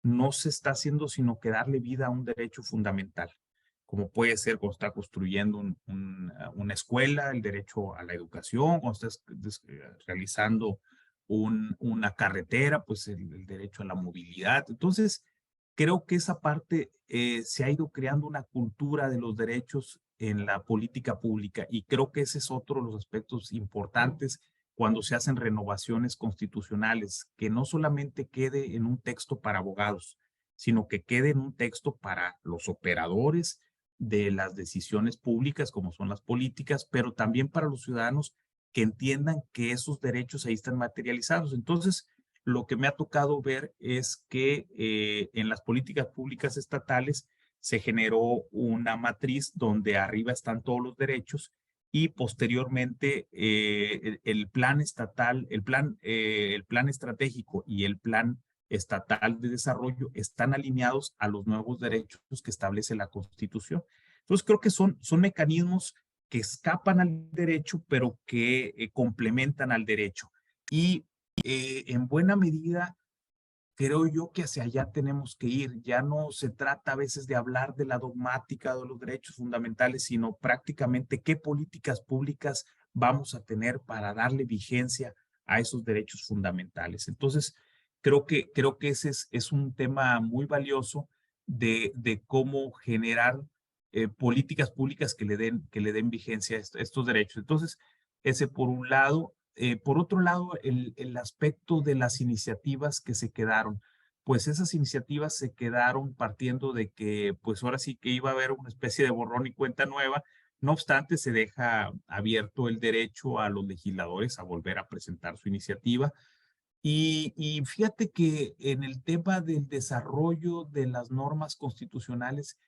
no se está haciendo sino que darle vida a un derecho fundamental, como puede ser cuando está construyendo una escuela, el derecho a la educación, cuando estás realizando una carretera, pues el derecho a la movilidad. Entonces, creo que esa parte se ha ido creando una cultura de los derechos en la política pública y creo que ese es otro de los aspectos importantes cuando se hacen renovaciones constitucionales, que no solamente quede en un texto para abogados, sino que quede en un texto para los operadores de las decisiones públicas, como son las políticas, pero también para los ciudadanos que entiendan que esos derechos ahí están materializados. Entonces, lo que me ha tocado ver es que en las políticas públicas estatales se generó una matriz donde arriba están todos los derechos y posteriormente el plan estatal, el plan estratégico y el plan estatal de desarrollo están alineados a los nuevos derechos que establece la Constitución. Entonces creo que son mecanismos que escapan al derecho, pero que complementan al derecho. Y en buena medida, creo yo que hacia allá tenemos que ir. Ya no se trata a veces de hablar de la dogmática de los derechos fundamentales, sino prácticamente qué políticas públicas vamos a tener para darle vigencia a esos derechos fundamentales. Entonces, creo que ese es un tema muy valioso de cómo generar políticas públicas que le den vigencia a estos derechos. Entonces, ese por un lado. Por otro lado, el aspecto de las iniciativas que se quedaron, pues esas iniciativas se quedaron partiendo de que, pues ahora sí que iba a haber una especie de borrón y cuenta nueva. No obstante, se deja abierto el derecho a los legisladores a volver a presentar su iniciativa. Y fíjate que en el tema del desarrollo de las normas constitucionales,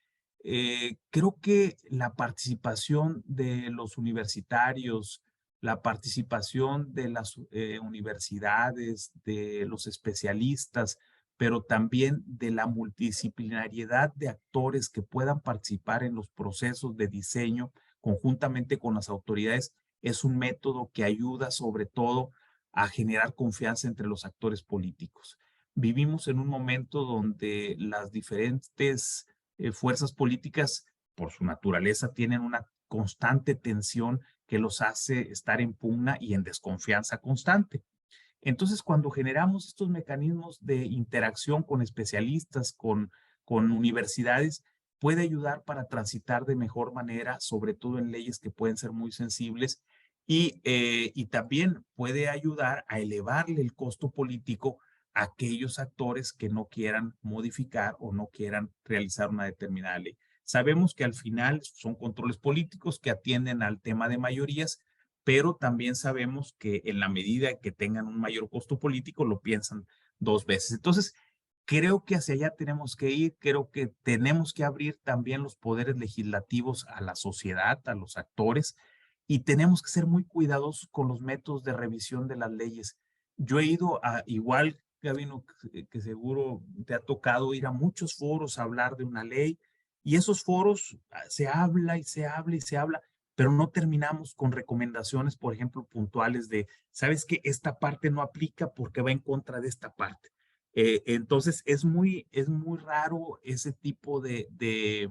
creo que la participación de los universitarios, la participación de las universidades, de los especialistas, pero también de la multidisciplinariedad de actores que puedan participar en los procesos de diseño conjuntamente con las autoridades, es un método que ayuda sobre todo a generar confianza entre los actores políticos. Vivimos en un momento donde las diferentes fuerzas políticas, por su naturaleza, tienen una constante tensión que los hace estar en pugna y en desconfianza constante. Entonces, cuando generamos estos mecanismos de interacción con especialistas, con universidades, puede ayudar para transitar de mejor manera, sobre todo en leyes que pueden ser muy sensibles, y también puede ayudar a elevarle el costo político a aquellos actores que no quieran modificar o no quieran realizar una determinada ley. Sabemos que al final son controles políticos que atienden al tema de mayorías, pero también sabemos que en la medida que tengan un mayor costo político, lo piensan dos veces. Entonces, creo que hacia allá tenemos que ir, creo que tenemos que abrir también los poderes legislativos a la sociedad, a los actores, y tenemos que ser muy cuidadosos con los métodos de revisión de las leyes. Yo he ido a, igual, Gabino, que seguro te ha tocado ir a muchos foros a hablar de una ley, y esos foros se habla y se habla y se habla, pero no terminamos con recomendaciones, por ejemplo, puntuales de, ¿sabes qué? Esta parte no aplica porque va en contra de esta parte. Entonces, es muy raro ese tipo de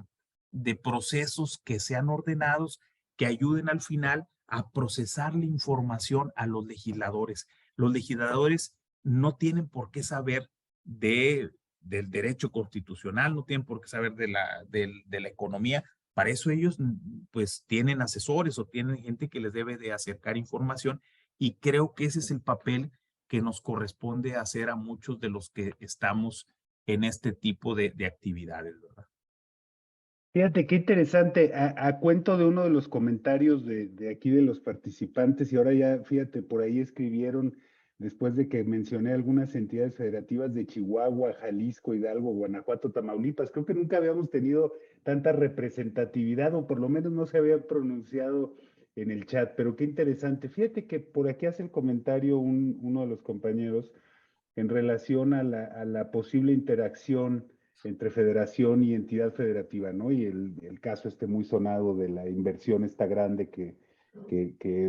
procesos que sean ordenados, que ayuden al final a procesar la información a los legisladores. Los legisladores no tienen por qué saber del derecho constitucional, no tienen por qué saber de la economía, Para eso ellos pues tienen asesores o tienen gente que les debe de acercar información y creo que ese es el papel que nos corresponde hacer a muchos de los que estamos en este tipo de actividades, ¿verdad? Fíjate qué interesante, a cuento de uno de los comentarios de aquí de los participantes, y ahora ya, fíjate, por ahí escribieron, después de que mencioné algunas entidades federativas de Chihuahua, Jalisco, Hidalgo, Guanajuato, Tamaulipas, creo que nunca habíamos tenido tanta representatividad, o por lo menos no se había pronunciado en el chat, pero qué interesante. Fíjate que por aquí hace el comentario uno de los compañeros en relación a la posible interacción entre federación y entidad federativa, ¿no? Y el caso este muy sonado de la inversión esta grande que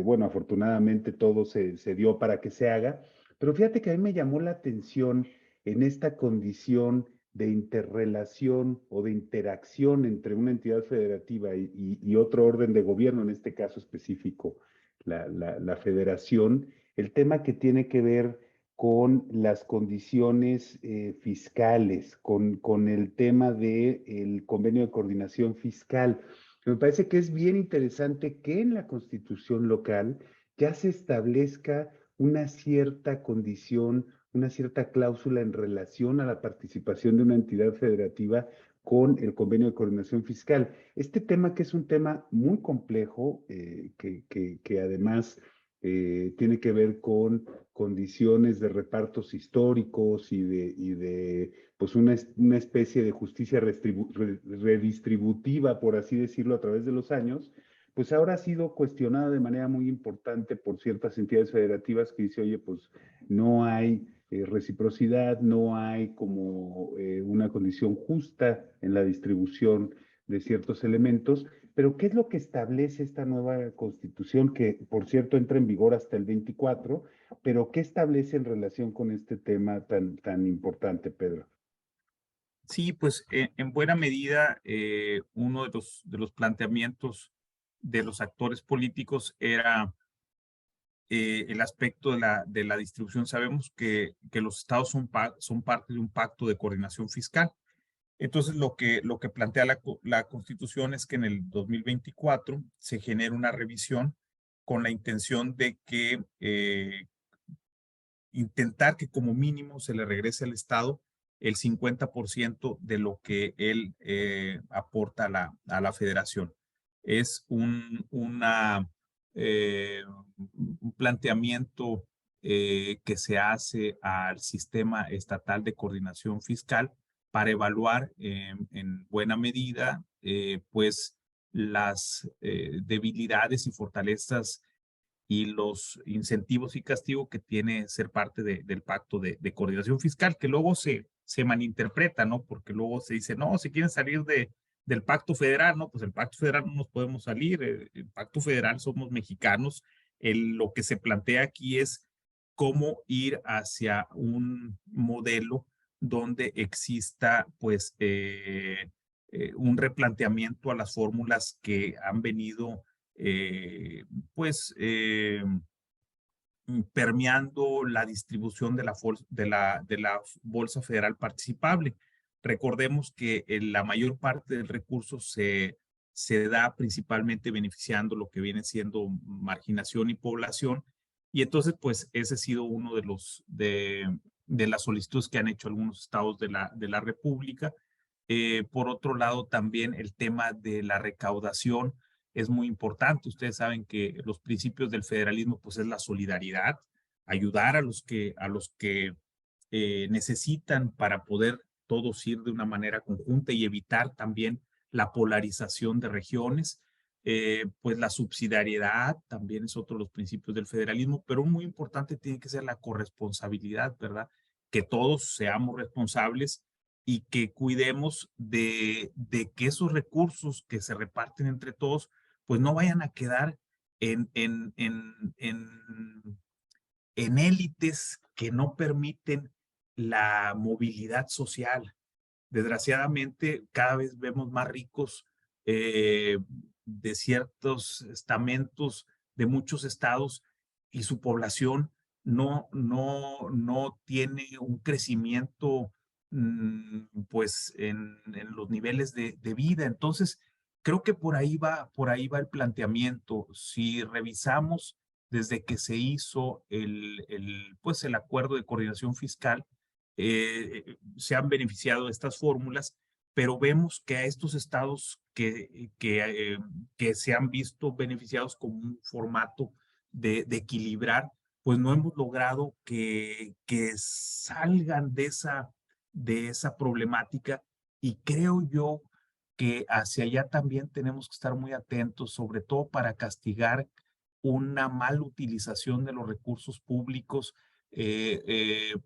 bueno, afortunadamente todo se dio para que se haga. Pero fíjate que a mí me llamó la atención en esta condición de interrelación o de interacción entre una entidad federativa y otro orden de gobierno, en este caso específico, la federación, el tema que tiene que ver con las condiciones fiscales, con el tema del convenio de coordinación fiscal. Me parece que es bien interesante que en la constitución local ya se establezca una cierta condición, una cierta cláusula en relación a la participación de una entidad federativa con el convenio de coordinación fiscal. Este tema que es un tema muy complejo, que además tiene que ver con condiciones de repartos históricos y de pues una especie de justicia redistributiva, por así decirlo, a través de los años, pues ahora ha sido cuestionada de manera muy importante por ciertas entidades federativas que dice, oye, pues no hay reciprocidad, no hay como una condición justa en la distribución de ciertos elementos. Pero ¿qué es lo que establece esta nueva constitución que, por cierto, entra en vigor hasta el 24? Pero ¿qué establece en relación con este tema tan importante, Pedro? Sí, pues en buena medida uno de los planteamientos de los actores políticos era el aspecto de la distribución. Sabemos que los estados son parte de un pacto de coordinación fiscal. Entonces, lo que plantea la Constitución es que en el 2024 se genere una revisión con la intención de que intentar que como mínimo se le regrese al Estado el 50% de lo que él aporta a la federación. Es un planteamiento que se hace al sistema estatal de coordinación fiscal para evaluar en buena medida pues las debilidades y fortalezas y los incentivos y castigo que tiene ser parte del pacto de coordinación fiscal, que luego se malinterpreta, ¿no? Porque luego se dice, no, si quieren salir del pacto federal, no, pues el pacto federal no nos podemos salir, el pacto federal somos mexicanos, lo que se plantea aquí es cómo ir hacia un modelo donde exista, pues, un replanteamiento a las fórmulas que han venido eh, pues permeando la distribución de la Bolsa Federal Participable. Recordemos que la mayor parte del recurso se da principalmente beneficiando lo que viene siendo marginación y población. Y entonces, pues, ese ha sido uno de las solicitudes que han hecho algunos estados de la República. Por otro lado, también el tema de la recaudación es muy importante. Ustedes saben que los principios del federalismo pues es la solidaridad, ayudar a los que necesitan para poder todos ir de una manera conjunta y evitar también la polarización de regiones. Pues la subsidiariedad también es otro de los principios del federalismo, pero muy importante tiene que ser la corresponsabilidad, ¿verdad? Que todos seamos responsables y que cuidemos de que esos recursos que se reparten entre todos pues no vayan a quedar en, en, en, en, en élites que no permiten la movilidad social. Desgraciadamente, cada vez vemos más ricos de ciertos estamentos de muchos estados y su población no tiene un crecimiento pues en los niveles de vida. Entonces, creo que por ahí va el planteamiento. Si revisamos desde que se hizo pues el acuerdo de coordinación fiscal, se han beneficiado de estas fórmulas, pero vemos que a estos estados que se han visto beneficiados como un formato de equilibrar, pues no hemos logrado que salgan de esa problemática, y creo yo que hacia allá también tenemos que estar muy atentos, sobre todo para castigar una mala utilización de los recursos públicos,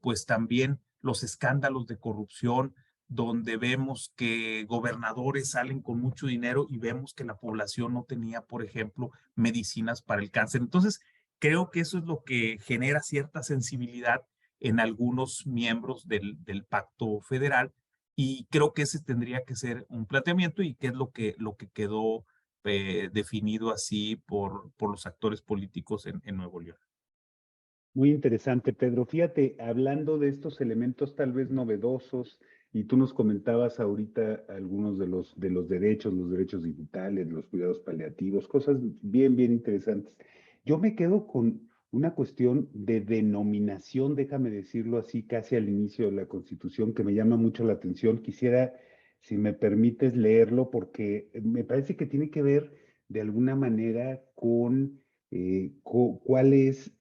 pues también los escándalos de corrupción, donde vemos que gobernadores salen con mucho dinero y vemos que la población no tenía, por ejemplo, medicinas para el cáncer. Entonces, creo que eso es lo que genera cierta sensibilidad en algunos miembros del Pacto Federal, y creo que ese tendría que ser un planteamiento, y que es lo que quedó definido así por los actores políticos en Nuevo León. Muy interesante, Pedro. Fíjate, hablando de estos elementos tal vez novedosos, y tú nos comentabas ahorita algunos de los los derechos digitales, los cuidados paliativos, cosas bien, bien interesantes. Yo me quedo con una cuestión de denominación, déjame decirlo así, casi al inicio de la Constitución, que me llama mucho la atención. Quisiera, si me permites, leerlo, porque me parece que tiene que ver de alguna manera con cuál es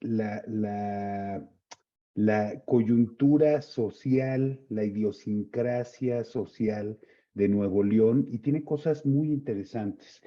la coyuntura social, la idiosincrasia social de Nuevo León, y tiene cosas muy interesantes.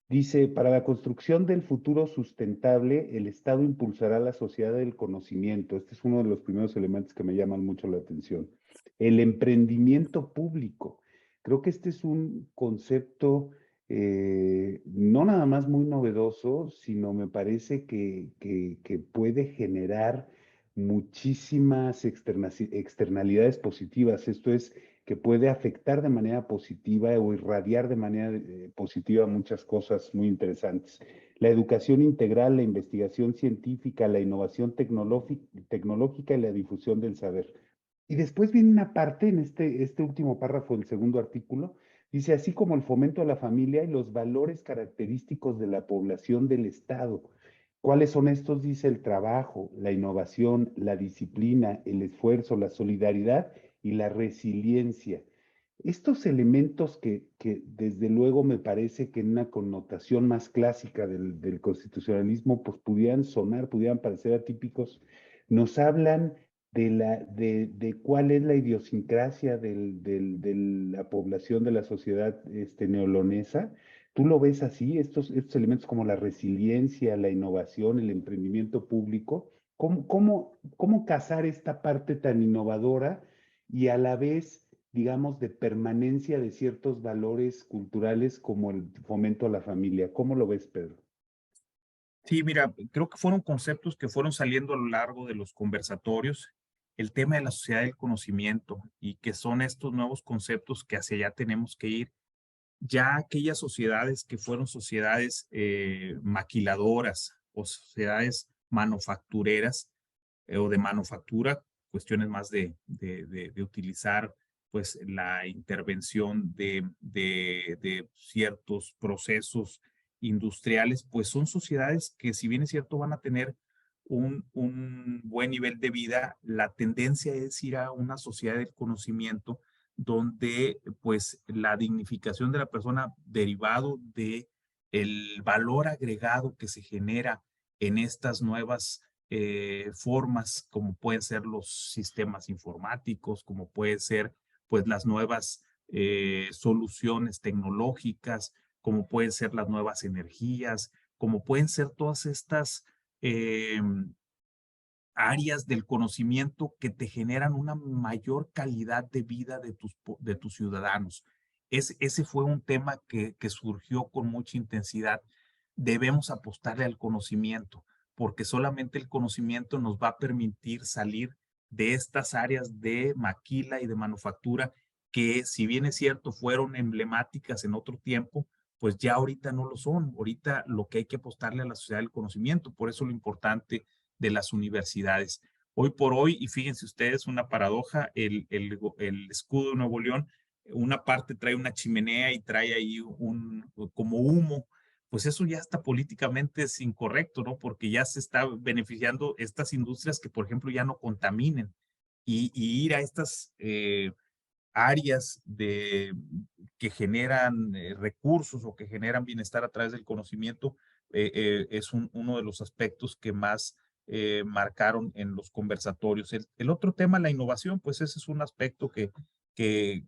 Dice, para la construcción del futuro sustentable, el Estado impulsará la sociedad del conocimiento. Este es uno de los primeros elementos que me llaman mucho la atención. El emprendimiento público. Creo que este es un concepto no nada más muy novedoso, sino me parece que puede generar muchísimas externalidades positivas. Esto es, que puede afectar de manera positiva o irradiar de manera positiva muchas cosas muy interesantes. La educación integral, la investigación científica, la innovación tecnológica y la difusión del saber. Y después viene una parte en este último párrafo del segundo artículo. Dice, así como el fomento a la familia y los valores característicos de la población del Estado. ¿Cuáles son estos? Dice, el trabajo, la innovación, la disciplina, el esfuerzo, la solidaridad y la resiliencia. Estos elementos que desde luego me parece que en una connotación más clásica del constitucionalismo, pues pudieran sonar, pudieran parecer atípicos, nos hablan de cuál es la idiosincrasia de la población de la sociedad neolonesa. ¿Tú lo ves así? Estos elementos como la resiliencia, la innovación, el emprendimiento público. ¿Cómo casar esta parte tan innovadora y a la vez, digamos, de permanencia de ciertos valores culturales como el fomento a la familia? ¿Cómo lo ves, Pedro? Sí, mira, creo que fueron conceptos que fueron saliendo a lo largo de los conversatorios. El tema de la sociedad del conocimiento, y que son estos nuevos conceptos que hacia allá tenemos que ir. Ya aquellas sociedades que fueron sociedades maquiladoras o sociedades manufactureras, o de manufactura, cuestiones más de utilizar pues la intervención de ciertos procesos industriales, pues son sociedades que, si bien es cierto, van a tener un buen nivel de vida. La tendencia es ir a una sociedad del conocimiento, donde pues la dignificación de la persona, derivado de el valor agregado que se genera en estas nuevas formas, como pueden ser los sistemas informáticos, como pueden ser pues las nuevas soluciones tecnológicas, como pueden ser las nuevas energías, como pueden ser todas estas eh, áreas del conocimiento que te generan una mayor calidad de vida de tus ciudadanos. Ese fue un tema que surgió con mucha intensidad. Debemos apostarle al conocimiento, porque solamente el conocimiento nos va a permitir salir de estas áreas de maquila y de manufactura que, si bien es cierto, fueron emblemáticas en otro tiempo, pues ya ahorita no lo son. Ahorita lo que hay que apostarle a la sociedad del conocimiento. Por eso lo importante de las universidades. Hoy por hoy, y fíjense ustedes, una paradoja, el escudo de Nuevo León una parte trae una chimenea y trae ahí como humo, pues eso ya está políticamente es incorrecto, ¿no? Porque ya se está beneficiando estas industrias que, por ejemplo, ya no contaminen y ir a estas áreas que generan recursos o que generan bienestar a través del conocimiento es uno de los aspectos que más marcaron en los conversatorios. El otro tema, la innovación, pues ese es un aspecto que, que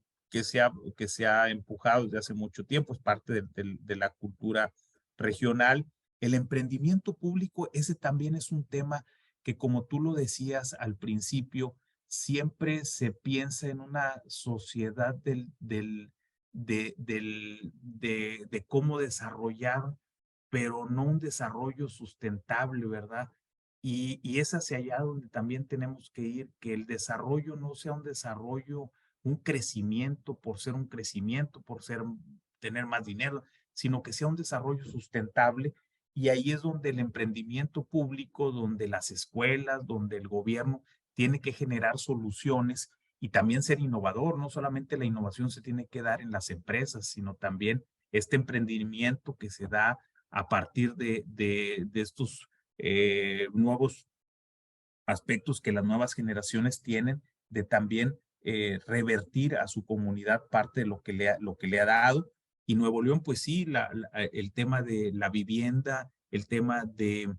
se ha empujado desde hace mucho tiempo, es parte de la cultura regional. El emprendimiento público, ese también es un tema que, como tú lo decías al principio, siempre se piensa en una sociedad de cómo desarrollar, pero no un desarrollo sustentable, ¿verdad? Y es hacia allá donde también tenemos que ir, que el desarrollo no sea un desarrollo, un crecimiento por ser un crecimiento, por ser, tener más dinero, sino que sea un desarrollo sustentable. Y ahí es donde el emprendimiento público, donde las escuelas, donde el gobierno tiene que generar soluciones y también ser innovador. No solamente la innovación se tiene que dar en las empresas, sino también este emprendimiento que se da a partir de estos nuevos aspectos que las nuevas generaciones tienen de también revertir a su comunidad parte de lo que le ha dado. Y Nuevo León, pues sí, el tema de la vivienda, el tema de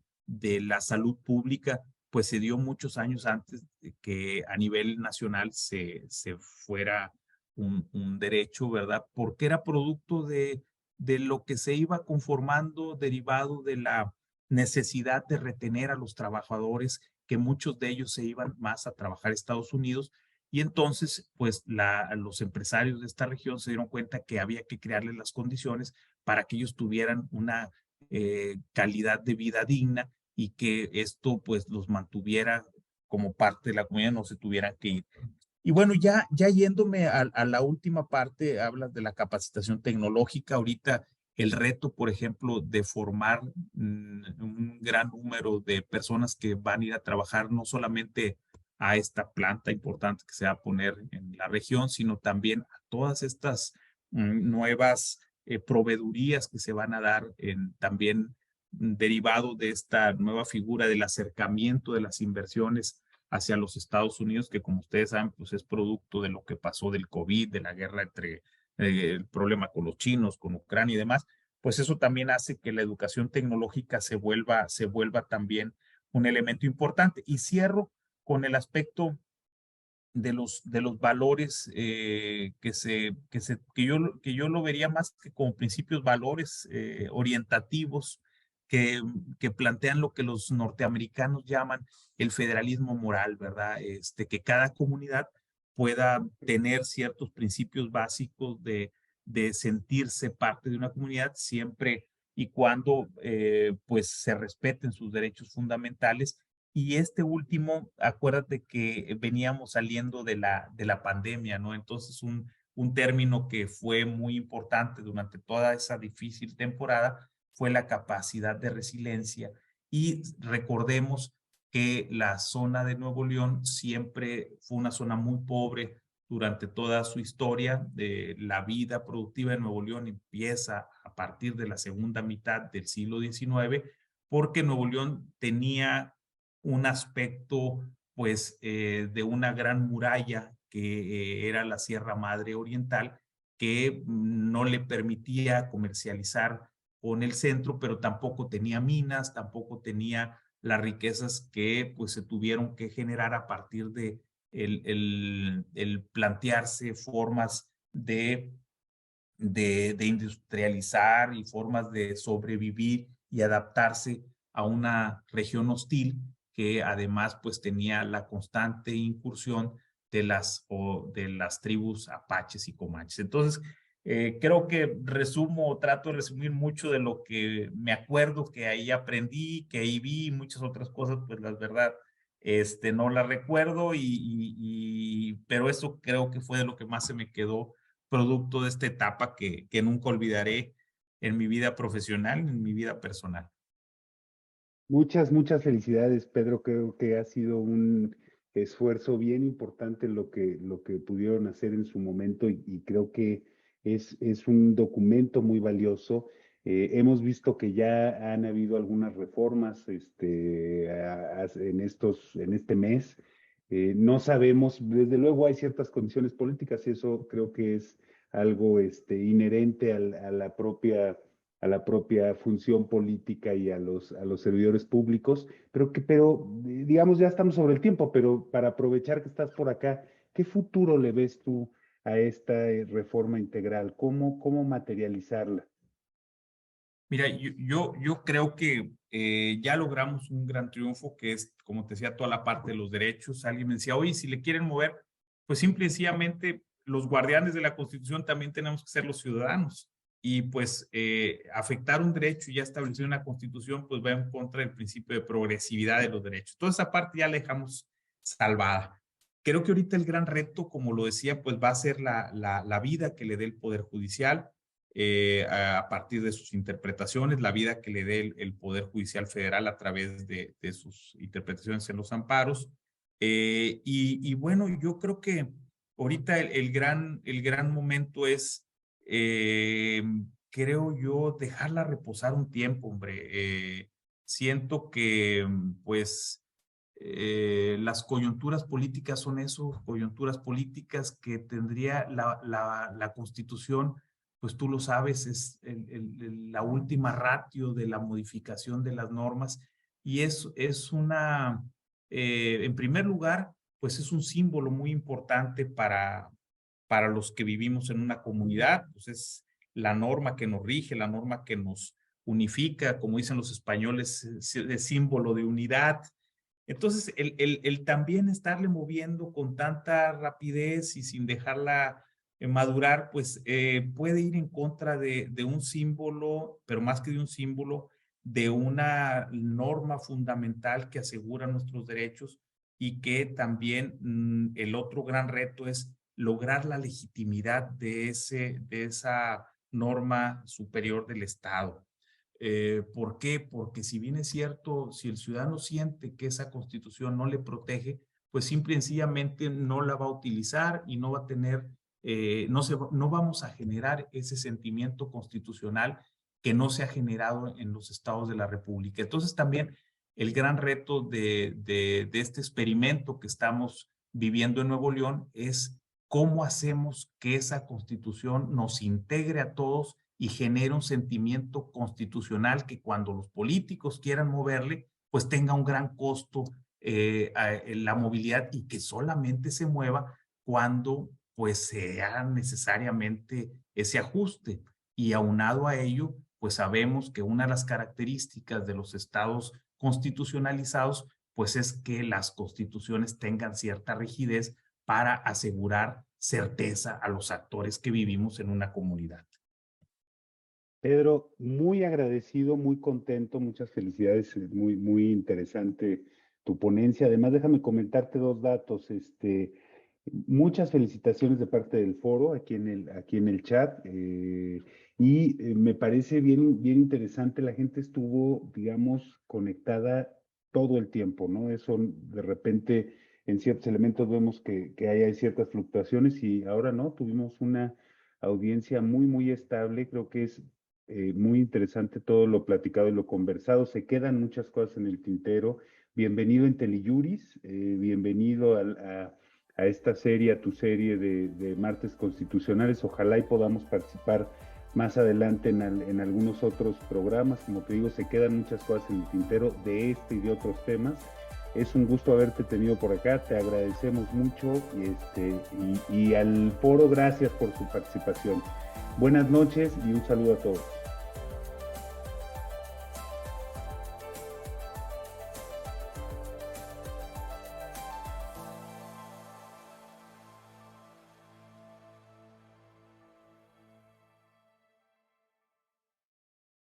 la salud pública, pues se dio muchos años antes de que a nivel nacional se fuera un derecho, ¿verdad? Porque era producto de lo que se iba conformando derivado de la necesidad de retener a los trabajadores, que muchos de ellos se iban más a trabajar a Estados Unidos. Y entonces, pues los empresarios de esta región se dieron cuenta que había que crearles las condiciones para que ellos tuvieran una calidad de vida digna y que esto pues los mantuviera como parte de la comunidad, no se tuvieran que ir. Y bueno, ya yéndome a la última parte, hablas de la capacitación tecnológica. Ahorita el reto, por ejemplo, de formar un gran número de personas que van a ir a trabajar no solamente a esta planta importante que se va a poner en la región, sino también a todas estas nuevas proveedurías que se van a dar también derivado de esta nueva figura del acercamiento de las inversiones hacia los Estados Unidos, que como ustedes saben, pues es producto de lo que pasó del COVID, de la guerra entre el problema con los chinos, con Ucrania y demás, pues eso también hace que la educación tecnológica se vuelva también un elemento importante. Y cierro con el aspecto de los valores que yo lo vería más que como principios valores orientativos que plantean lo que los norteamericanos llaman el federalismo moral, ¿verdad? Que cada comunidad pueda tener ciertos principios básicos de sentirse parte de una comunidad siempre y cuando pues se respeten sus derechos fundamentales. Y este último, acuérdate que veníamos saliendo de la pandemia, ¿no? Entonces, un término que fue muy importante durante toda esa difícil temporada fue la capacidad de resiliencia. Y recordemos que la zona de Nuevo León siempre fue una zona muy pobre durante toda su historia. De la vida productiva de Nuevo León empieza a partir de la segunda mitad del siglo XIX, porque Nuevo León tenía un aspecto pues de una gran muralla que era la Sierra Madre Oriental, que no le permitía comercializar con el centro, pero tampoco tenía minas, tampoco tenía las riquezas que pues se tuvieron que generar a partir de el plantearse formas de industrializar y formas de sobrevivir y adaptarse a una región hostil que además pues tenía la constante incursión de las tribus apaches y comanches. Entonces, creo que trato de resumir mucho de lo que me acuerdo que ahí aprendí, que ahí vi, muchas otras cosas, pues la verdad, no las recuerdo, pero eso creo que fue de lo que más se me quedó producto de esta etapa que nunca olvidaré en mi vida profesional, en mi vida personal. Muchas felicidades, Pedro. Creo que ha sido esfuerzo bien importante lo que pudieron hacer en su momento y creo que es un documento muy valioso. Hemos visto que ya han habido algunas reformas en este mes. No sabemos, desde luego hay ciertas condiciones políticas y eso creo que es algo inherente a la propia función política y a los servidores públicos, pero digamos, ya estamos sobre el tiempo, pero para aprovechar que estás por acá, ¿qué futuro le ves tú a esta reforma integral? ¿Cómo materializarla? Mira, yo creo que ya logramos un gran triunfo, que es, como te decía, toda la parte de los derechos. Alguien me decía, oye, si le quieren mover, pues simple y sencillamente los guardianes de la Constitución también tenemos que ser los ciudadanos. Y pues afectar un derecho ya establecido en la Constitución, pues va en contra del principio de progresividad de los derechos. Toda esa parte ya la dejamos salvada. Creo que ahorita el gran reto, como lo decía, pues va a ser la vida que le dé el Poder Judicial a partir de sus interpretaciones, la vida que le dé el Poder Judicial Federal a través de sus interpretaciones en los amparos. Y bueno, yo creo que ahorita el gran momento es, creo yo, dejarla reposar un tiempo, hombre. Siento que, pues, las coyunturas políticas son eso, coyunturas políticas que tendría la Constitución, pues tú lo sabes, es la última ratio de la modificación de las normas y es una, en primer lugar, pues es un símbolo muy importante para los que vivimos en una comunidad, pues es la norma que nos rige, la norma que nos unifica, como dicen los españoles, es símbolo de unidad. Entonces, el también estarle moviendo con tanta rapidez y sin dejarla madurar, pues puede ir en contra de un símbolo, pero más que de un símbolo, de una norma fundamental que asegura nuestros derechos y que también el otro gran reto es lograr la legitimidad de esa norma superior del Estado. ¿Por qué? Porque si bien es cierto, si el ciudadano siente que esa Constitución no le protege, pues simple y sencillamente no la va a utilizar y no va a tener, no vamos a generar ese sentimiento constitucional que no se ha generado en los estados de la República. Entonces también el gran reto de este experimento que estamos viviendo en Nuevo León es cómo hacemos que esa Constitución nos integre a todos y genera un sentimiento constitucional que cuando los políticos quieran moverle, pues tenga un gran costo la movilidad y que solamente se mueva cuando pues sea necesariamente ese ajuste. Y aunado a ello, pues sabemos que una de las características de los estados constitucionalizados, pues es que las constituciones tengan cierta rigidez para asegurar certeza a los actores que vivimos en una comunidad. Pedro, muy agradecido, muy contento, muchas felicidades, muy interesante tu ponencia. Además, déjame comentarte dos datos. Muchas felicitaciones de parte del foro aquí en el chat. Me parece bien interesante, la gente estuvo, digamos, conectada todo el tiempo, ¿no? Eso de repente en ciertos elementos vemos que hay ciertas fluctuaciones y ahora no, tuvimos una audiencia muy estable. Creo que es muy interesante todo lo platicado y lo conversado. Se quedan muchas cosas en el tintero. Bienvenido en Teleyuris, bienvenido a esta serie, a tu serie de martes constitucionales. Ojalá y podamos participar más adelante en algunos otros programas. Como te digo, se quedan muchas cosas en el tintero de este y de otros temas. Es un gusto haberte tenido por acá, te agradecemos mucho y al foro gracias por su participación. Buenas noches y un saludo a todos.